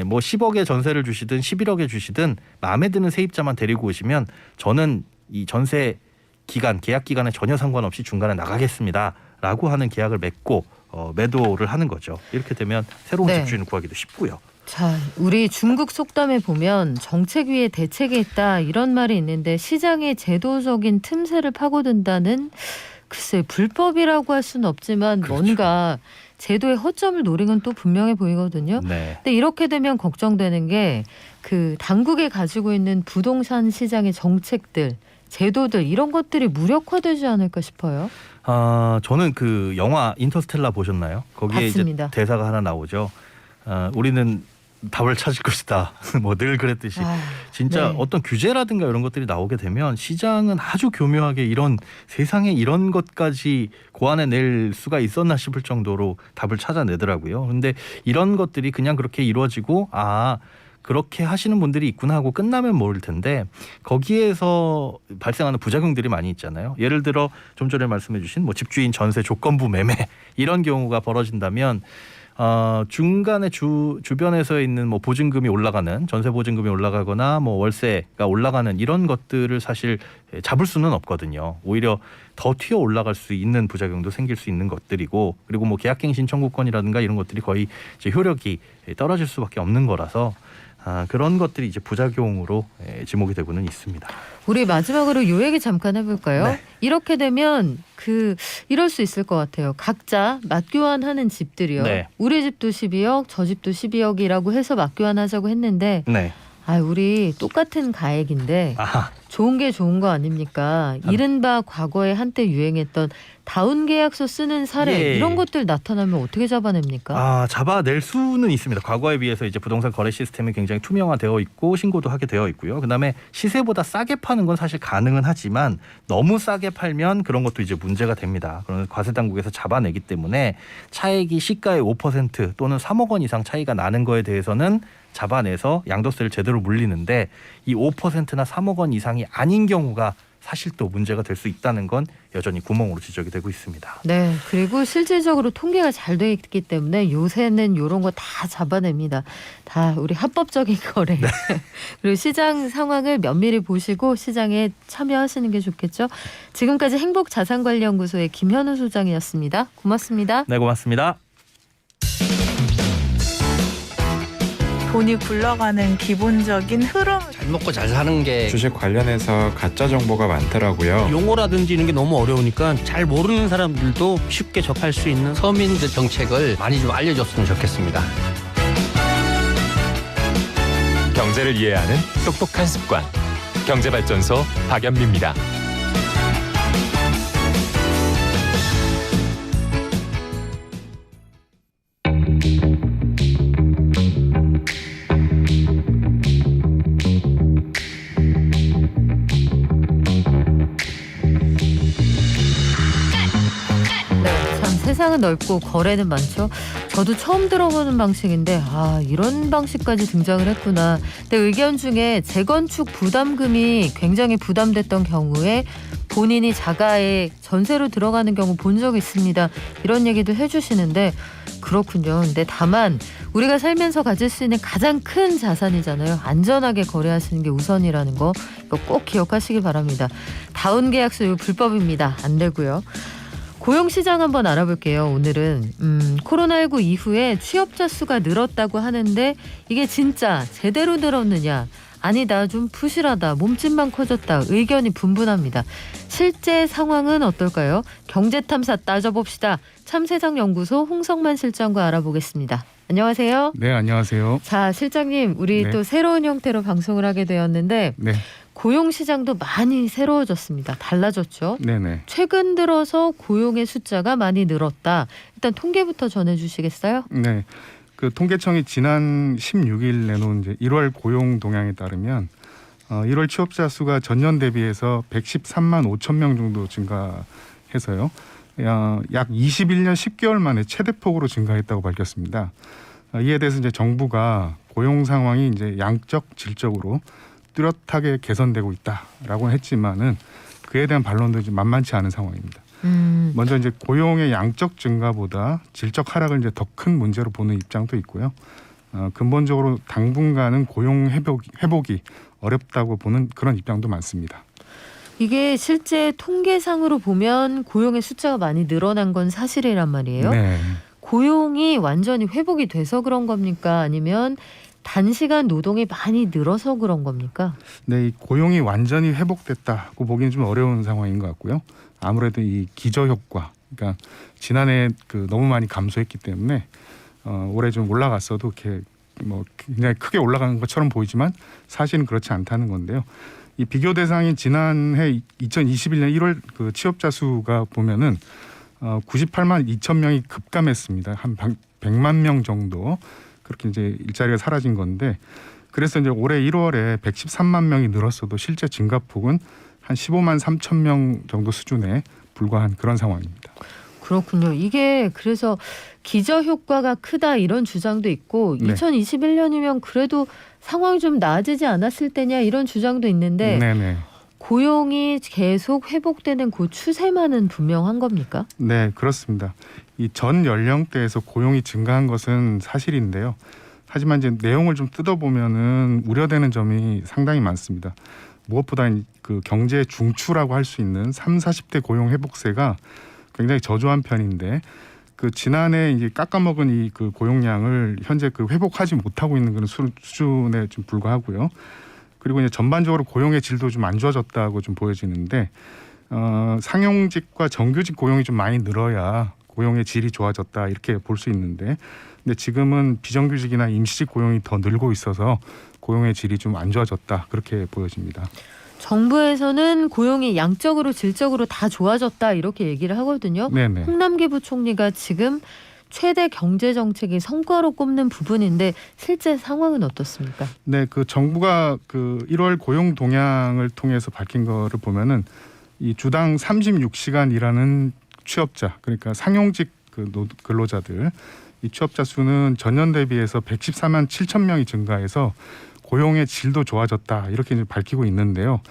뭐 10억에 전세를 주시든 11억에 주시든 마음에 드는 세입자만 데리고 오시면 저는 이 전세 기간 계약 기간에 전혀 상관없이 중간에 나가겠습니다. 라고 하는 계약을 맺고 매도를 하는 거죠. 이렇게 되면 새로운 네. 집주인을 구하기도 쉽고요. 자, 우리 중국 속담에 보면 정책 위에 대책이 있다 이런 말이 있는데 시장의 제도적인 틈새를 파고든다는 글쎄 불법이라고 할 수는 없지만 그렇죠. 뭔가 제도의 허점을 노린 건 또 분명해 보이거든요. 네. 근데 이렇게 되면 걱정되는 게 그 당국이 가지고 있는 부동산 시장의 정책들, 제도들 이런 것들이 무력화되지 않을까 싶어요. 저는 그 영화 인터스텔라 보셨나요? 거기에 봤습니다. 이제 대사가 하나 나오죠. 우리는 답을 찾을 것이다. 뭐 늘 그랬듯이 진짜 네. 어떤 규제라든가 이런 것들이 나오게 되면 시장은 아주 교묘하게 이런 세상에 이런 것까지 고안해낼 수가 있었나 싶을 정도로 답을 찾아내더라고요. 그런데 이런 것들이 그냥 그렇게 이루어지고 그렇게 하시는 분들이 있구나 하고 끝나면 모를 텐데 거기에서 발생하는 부작용들이 많이 있잖아요. 예를 들어 좀 전에 말씀해 주신 뭐 집주인 전세 조건부 매매 이런 경우가 벌어진다면 중간에 주변에서 있는 뭐 보증금이 올라가는 전세 보증금이 올라가거나 뭐 월세가 올라가는 이런 것들을 사실 잡을 수는 없거든요. 오히려 더 튀어 올라갈 수 있는 부작용도 생길 수 있는 것들이고 그리고 뭐 계약갱신 청구권이라든가 이런 것들이 거의 이제 효력이 떨어질 수밖에 없는 거라서 그런 것들이 이제 부작용으로 지목이 되고는 있습니다. 우리 마지막으로 요 얘기 잠깐 해볼까요? 네. 이렇게 되면 이럴 수 있을 것 같아요. 각자 맞교환하는 집들이요. 네. 우리 집도 12억, 저 집도 12억이라고 해서 맞교환하자고 했는데 네. 우리 똑같은 가액인데 좋은 게 좋은 거 아닙니까? 이른바 과거에 한때 유행했던 다운 계약서 쓰는 사례 이런 것들 나타나면 어떻게 잡아냅니까? 잡아낼 수는 있습니다. 과거에 비해서 이제 부동산 거래 시스템이 굉장히 투명화되어 있고 신고도 하게 되어 있고요. 그다음에 시세보다 싸게 파는 건 사실 가능은 하지만 너무 싸게 팔면 그런 것도 이제 문제가 됩니다. 그러면 과세 당국에서 잡아내기 때문에 차액이 시가의 5% 또는 3억 원 이상 차이가 나는 거에 대해서는 잡아내서 양도세를 제대로 물리는데 이 5%나 3억 원 이상이 아닌 경우가 사실 또 문제가 될 수 있다는 건 여전히 구멍으로 지적이 되고 있습니다. 네, 그리고 실질적으로 통계가 잘 돼 있기 때문에 요새는 이런 거 다 잡아냅니다. 다 우리 합법적인 거래. 네. 그리고 시장 상황을 면밀히 보시고 시장에 참여하시는 게 좋겠죠. 지금까지 행복자산관리연구소의 김현우 소장이었습니다. 고맙습니다. 네, 고맙습니다. 돈이 굴러가는 기본적인 흐름. 잘 먹고 잘 사는 게 주식 관련해서 가짜 정보가 많더라고요. 용어라든지 이런 게 너무 어려우니까 잘 모르는 사람들도 쉽게 접할 수 있는 서민들 정책을 많이 좀 알려줬으면 좋겠습니다. 경제를 이해하는 똑똑한 습관. 경제발전소 박연미입니다. 세상은 넓고 거래는 많죠. 저도 처음 들어보는 방식인데 이런 방식까지 등장을 했구나. 근데 의견 중에 재건축 부담금이 굉장히 부담됐던 경우에 본인이 자가에 전세로 들어가는 경우 본 적 있습니다. 이런 얘기도 해주시는데 그렇군요. 근데 다만 우리가 살면서 가질 수 있는 가장 큰 자산이잖아요. 안전하게 거래하시는 게 우선이라는 거 이거 꼭 기억하시기 바랍니다. 다운 계약서 이거 불법입니다. 안 되고요. 고용시장 한번 알아볼게요. 오늘은 코로나19 이후에 취업자 수가 늘었다고 하는데 이게 진짜 제대로 늘었느냐? 아니다, 좀 부실하다, 몸집만 커졌다, 의견이 분분합니다. 실제 상황은 어떨까요? 경제탐사 따져봅시다. 참세상연구소 홍성만 실장과 알아보겠습니다. 안녕하세요. 네, 안녕하세요. 자, 실장님, 우리 또 새로운 형태로 방송을 하게 되었는데 고용시장도 많이 새로워졌습니다. 달라졌죠? 네네. 최근 들어서 고용의 숫자가 많이 늘었다. 일단 통계부터 전해주시겠어요? 네. 그 통계청이 지난 16일 내놓은 이제 1월 고용 동향에 따르면 1월 취업자 수가 전년 대비해서 113만 5천 명 정도 증가해서요. 약 21년 10개월 만에 최대폭으로 증가했다고 밝혔습니다. 이에 대해서 이제 정부가 고용 상황이 이제 양적 질적으로 뚜렷하게 개선되고 있다라고 했지만은 그에 대한 반론도 좀 만만치 않은 상황입니다. 먼저 이제 고용의 양적 증가보다 질적 하락을 이제 더 큰 문제로 보는 입장도 있고요. 근본적으로 당분간은 고용 회복이 어렵다고 보는 그런 입장도 많습니다. 이게 실제 통계상으로 보면 고용의 숫자가 많이 늘어난 건 사실이란 말이에요. 네. 고용이 완전히 회복이 돼서 그런 겁니까? 아니면 단시간 노동이 많이 늘어서 그런 겁니까? 네, 이 고용이 완전히 회복됐다고 보기는 좀 어려운 상황인 것 같고요. 아무래도 이 기저 효과, 그러니까 지난해 그 너무 많이 감소했기 때문에 올해 좀 올라갔어도 이렇게 뭐 굉장히 크게 올라가는 것처럼 보이지만 사실은 그렇지 않다는 건데요. 이 비교 대상인 지난해 2021년 1월 그 취업자 수가 보면은 98만 2천 명이 급감했습니다. 한 100만 명 정도 그렇게 이제 일자리가 사라진 건데 그래서 이제 올해 1월에 113만 명이 늘었어도 실제 증가폭은 한 15만 3천 명 정도 수준에 불과한 그런 상황입니다. 그렇군요. 이게 그래서 기저 효과가 크다 이런 주장도 있고 2021년이면 그래도 상황이 좀 나아지지 않았을 때냐 이런 주장도 있는데 고용이 계속 회복되는 그 추세만은 분명한 겁니까? 네, 그렇습니다. 이 전 연령대에서 고용이 증가한 것은 사실인데요. 하지만 이제 내용을 좀 뜯어보면은 우려되는 점이 상당히 많습니다. 무엇보다 그 경제 중추라고 할 수 있는 30, 40대 고용 회복세가 굉장히 저조한 편인데 그 지난해 이제 깎아먹은 이 그 고용량을 현재 그 회복하지 못하고 있는 그런 수준에 좀 불과하고요. 그리고 이제 전반적으로 고용의 질도 좀 안 좋아졌다고 좀 보여지는데 상용직과 정규직 고용이 좀 많이 늘어야 고용의 질이 좋아졌다 이렇게 볼 수 있는데 근데 지금은 비정규직이나 임시직 고용이 더 늘고 있어서 고용의 질이 좀 안 좋아졌다 그렇게 보여집니다. 정부에서는 고용이 양적으로 질적으로 다 좋아졌다 이렇게 얘기를 하거든요. 네네. 홍남기 부총리가 지금 최대 경제 정책의 성과로 꼽는 부분인데 실제 상황은 어떻습니까? 네, 그 정부가 그 1월 고용 동향을 통해서 밝힌 거를 보면은 이 주당 36시간 일하는 취업자, 그러니까 상용직 그 근로자들 이 취업자 수는 전년 대비해서 114만 7천 명이 증가해서 고용의 질도 좋아졌다 이렇게 이제 밝히고 있는데요.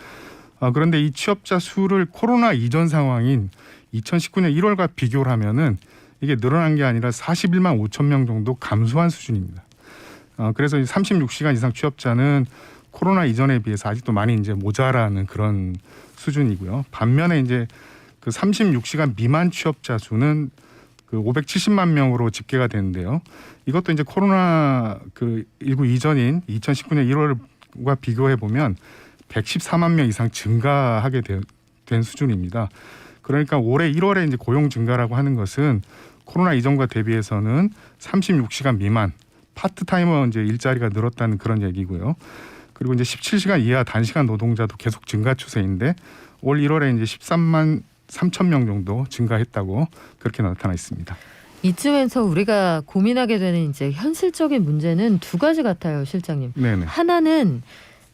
그런데 이 취업자 수를 코로나 이전 상황인 2019년 1월과 비교를 하면은 이게 늘어난 게 아니라 41만 5천 명 정도 감소한 수준입니다. 그래서 36시간 이상 취업자는 코로나 이전에 비해서 아직도 많이 이제 모자라는 그런 수준이고요. 반면에 이제 그 36시간 미만 취업자 수는 그 570만 명으로 집계가 되는데요. 이것도 이제 코로나 그 19 이전인 2019년 1월과 비교해 보면 114만 명 이상 증가하게 된 수준입니다. 그러니까 올해 1월에 이제 고용 증가라고 하는 것은 코로나 이전과 대비해서는 36시간 미만 파트타이머 이제 일자리가 늘었다는 그런 얘기고요. 그리고 이제 17시간 이하 단시간 노동자도 계속 증가 추세인데 올 1월에 이제 13만 3천 명 정도 증가했다고 그렇게 나타나 있습니다. 이쯤에서 우리가 고민하게 되는 이제 현실적인 문제는 두 가지 같아요, 실장님. 네네. 하나는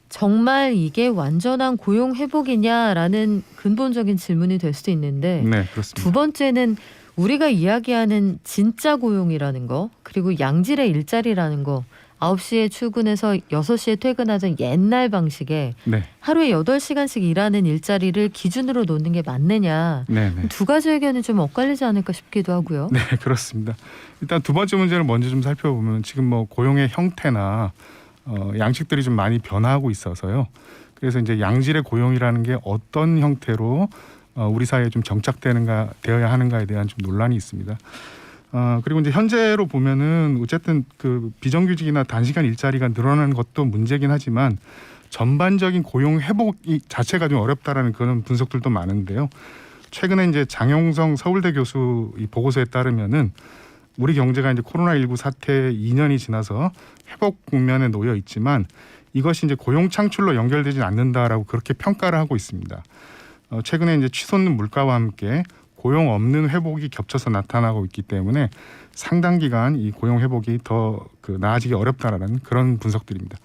정말 이게 완전한 고용 회복이냐라는 근본적인 질문이 될 수도 있는데 네, 그렇습니다. 두 번째는 우리가 이야기하는 진짜 고용이라는 거, 그리고 양질의 일자리라는 거, 9시에 출근해서 6시에 퇴근하던 옛날 방식에 네. 하루에 8시간씩 일하는 일자리를 기준으로 놓는 게 맞느냐. 네네. 두 가지 의견이 좀 엇갈리지 않을까 싶기도 하고요. 네, 그렇습니다. 일단 두 번째 문제를 먼저 좀 살펴보면 지금 뭐 고용의 형태나 양식들이 좀 많이 변화하고 있어서요. 그래서 이제 양질의 고용이라는 게 어떤 형태로 우리 사회에 좀 되어야 하는가에 대한 좀 논란이 있습니다. 그리고 이제 현재로 보면은 어쨌든 그 비정규직이나 단시간 일자리가 늘어나는 것도 문제긴 하지만 전반적인 고용 회복이 자체가 좀 어렵다라는 그런 분석들도 많은데요. 최근에 이제 장용성 서울대 교수 이 보고서에 따르면은 우리 경제가 이제 코로나19 사태 2년이 지나서 회복 국면에 놓여 있지만 이것이 이제 고용 창출로 연결되지 않는다라고 그렇게 평가를 하고 있습니다. 최근에 이제 치솟는 물가와 함께 고용 없는 회복이 겹쳐서 나타나고 있기 때문에 상당 기간 이 고용 회복이 더 나아지기 어렵다라는 그런 분석들입니다.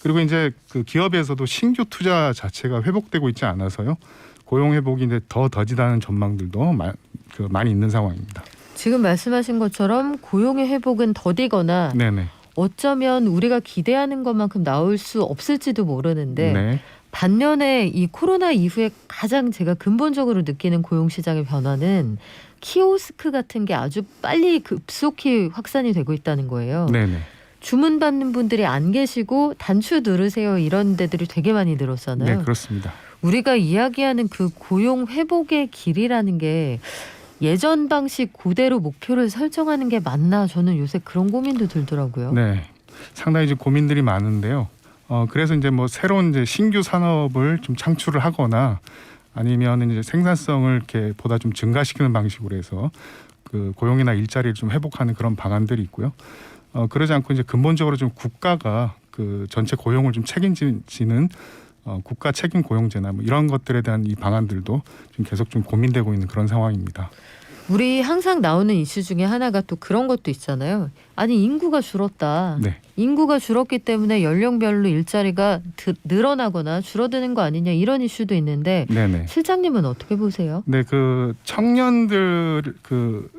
그리고 이제 그 기업에서도 신규 투자 자체가 회복되고 있지 않아서요. 고용 회복이 이제 더 더디다는 전망들도 많이 있는 상황입니다. 지금 말씀하신 것처럼 고용의 회복은 더디거나 네네. 어쩌면 우리가 기대하는 것만큼 나올 수 없을지도 모르는데 네. 반면에 이 코로나 이후에 가장 제가 근본적으로 느끼는 고용시장의 변화는 키오스크 같은 게 아주 빨리 급속히 확산이 되고 있다는 거예요. 네네. 주문받는 분들이 안 계시고 단추 누르세요 이런 데들이 되게 많이 늘었잖아요. 네, 그렇습니다. 우리가 이야기하는 그 고용 회복의 길이라는 게 예전 방식 그대로 목표를 설정하는 게 맞나 저는 요새 그런 고민도 들더라고요. 네, 상당히 이제 고민들이 많은데요. 그래서 이제 뭐 새로운 이제 신규 산업을 좀 창출을 하거나 아니면 이제 생산성을 이렇게 보다 좀 증가시키는 방식으로 해서 그 고용이나 일자리를 좀 회복하는 그런 방안들이 있고요. 그러지 않고 이제 근본적으로 좀 국가가 그 전체 고용을 좀 책임지는 국가 책임 고용제나 뭐 이런 것들에 대한 이 방안들도 좀 계속 좀 고민되고 있는 그런 상황입니다. 우리 항상 나오는 이슈 중에 하나가 또 그런 것도 있잖아요. 아니 인구가 줄었다. 네. 인구가 줄었기 때문에 연령별로 일자리가 늘어나거나 줄어드는 거 아니냐 이런 이슈도 있는데 네네. 실장님은 어떻게 보세요? 네, 그 청년들 그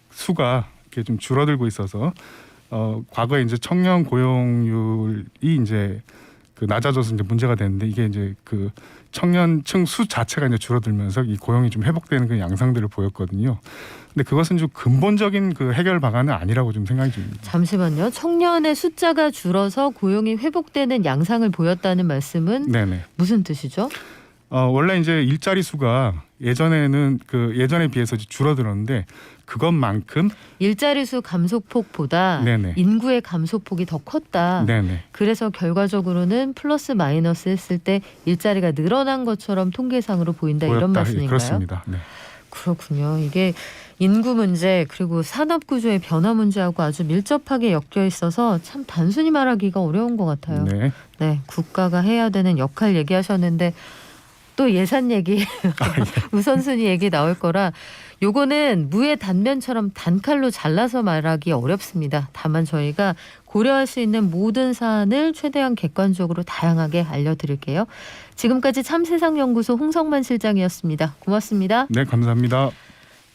수가 이렇게 좀 줄어들고 있어서 과거에 이제 청년 고용률이 이제 그 낮아져서 이제 문제가 되는데 이게 이제 그 청년층 수 자체가 이제 줄어들면서 이 고용이 좀 회복되는 그 양상들을 보였거든요. 근데 그것은 좀 근본적인 그 해결 방안은 아니라고 좀 생각이 듭니다. 잠시만요. 청년의 숫자가 줄어서 고용이 회복되는 양상을 보였다는 말씀은 네네. 무슨 뜻이죠? 원래 이제 일자리 수가 예전에는 그 예전에 비해서 줄어들었는데 그것만큼 일자리 수 감소폭보다 네네. 인구의 감소폭이 더 컸다. 네네. 그래서 결과적으로는 플러스 마이너스 했을 때 일자리가 늘어난 것처럼 통계상으로 보인다 이런 말씀인가요? 그렇습니다. 네. 그렇군요. 이게 인구 문제 그리고 산업 구조의 변화 문제하고 아주 밀접하게 엮여 있어서 참 단순히 말하기가 어려운 것 같아요. 네. 네, 국가가 해야 되는 역할 얘기하셨는데 또 예산 얘기, 우선순위 얘기 나올 거라 요거는 무의 단면처럼 단칼로 잘라서 말하기 어렵습니다. 다만 저희가 고려할 수 있는 모든 사안을 최대한 객관적으로 다양하게 알려드릴게요. 지금까지 참세상연구소 홍성만 실장이었습니다. 고맙습니다. 네, 감사합니다.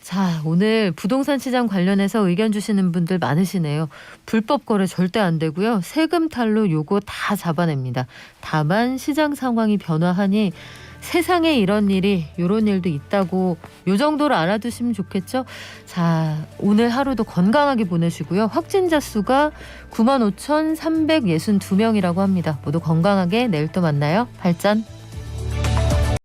자, 오늘 부동산 시장 관련해서 의견 주시는 분들 많으시네요. 불법 거래 절대 안 되고요. 세금 탈루 요거 다 잡아냅니다. 다만 시장 상황이 변화하니 세상에 이런 일도 있다고 요 정도로 알아두시면 좋겠죠. 자, 오늘 하루도 건강하게 보내시고요. 확진자 수가 95,362명이라고 합니다. 모두 건강하게 내일 또 만나요. 발전.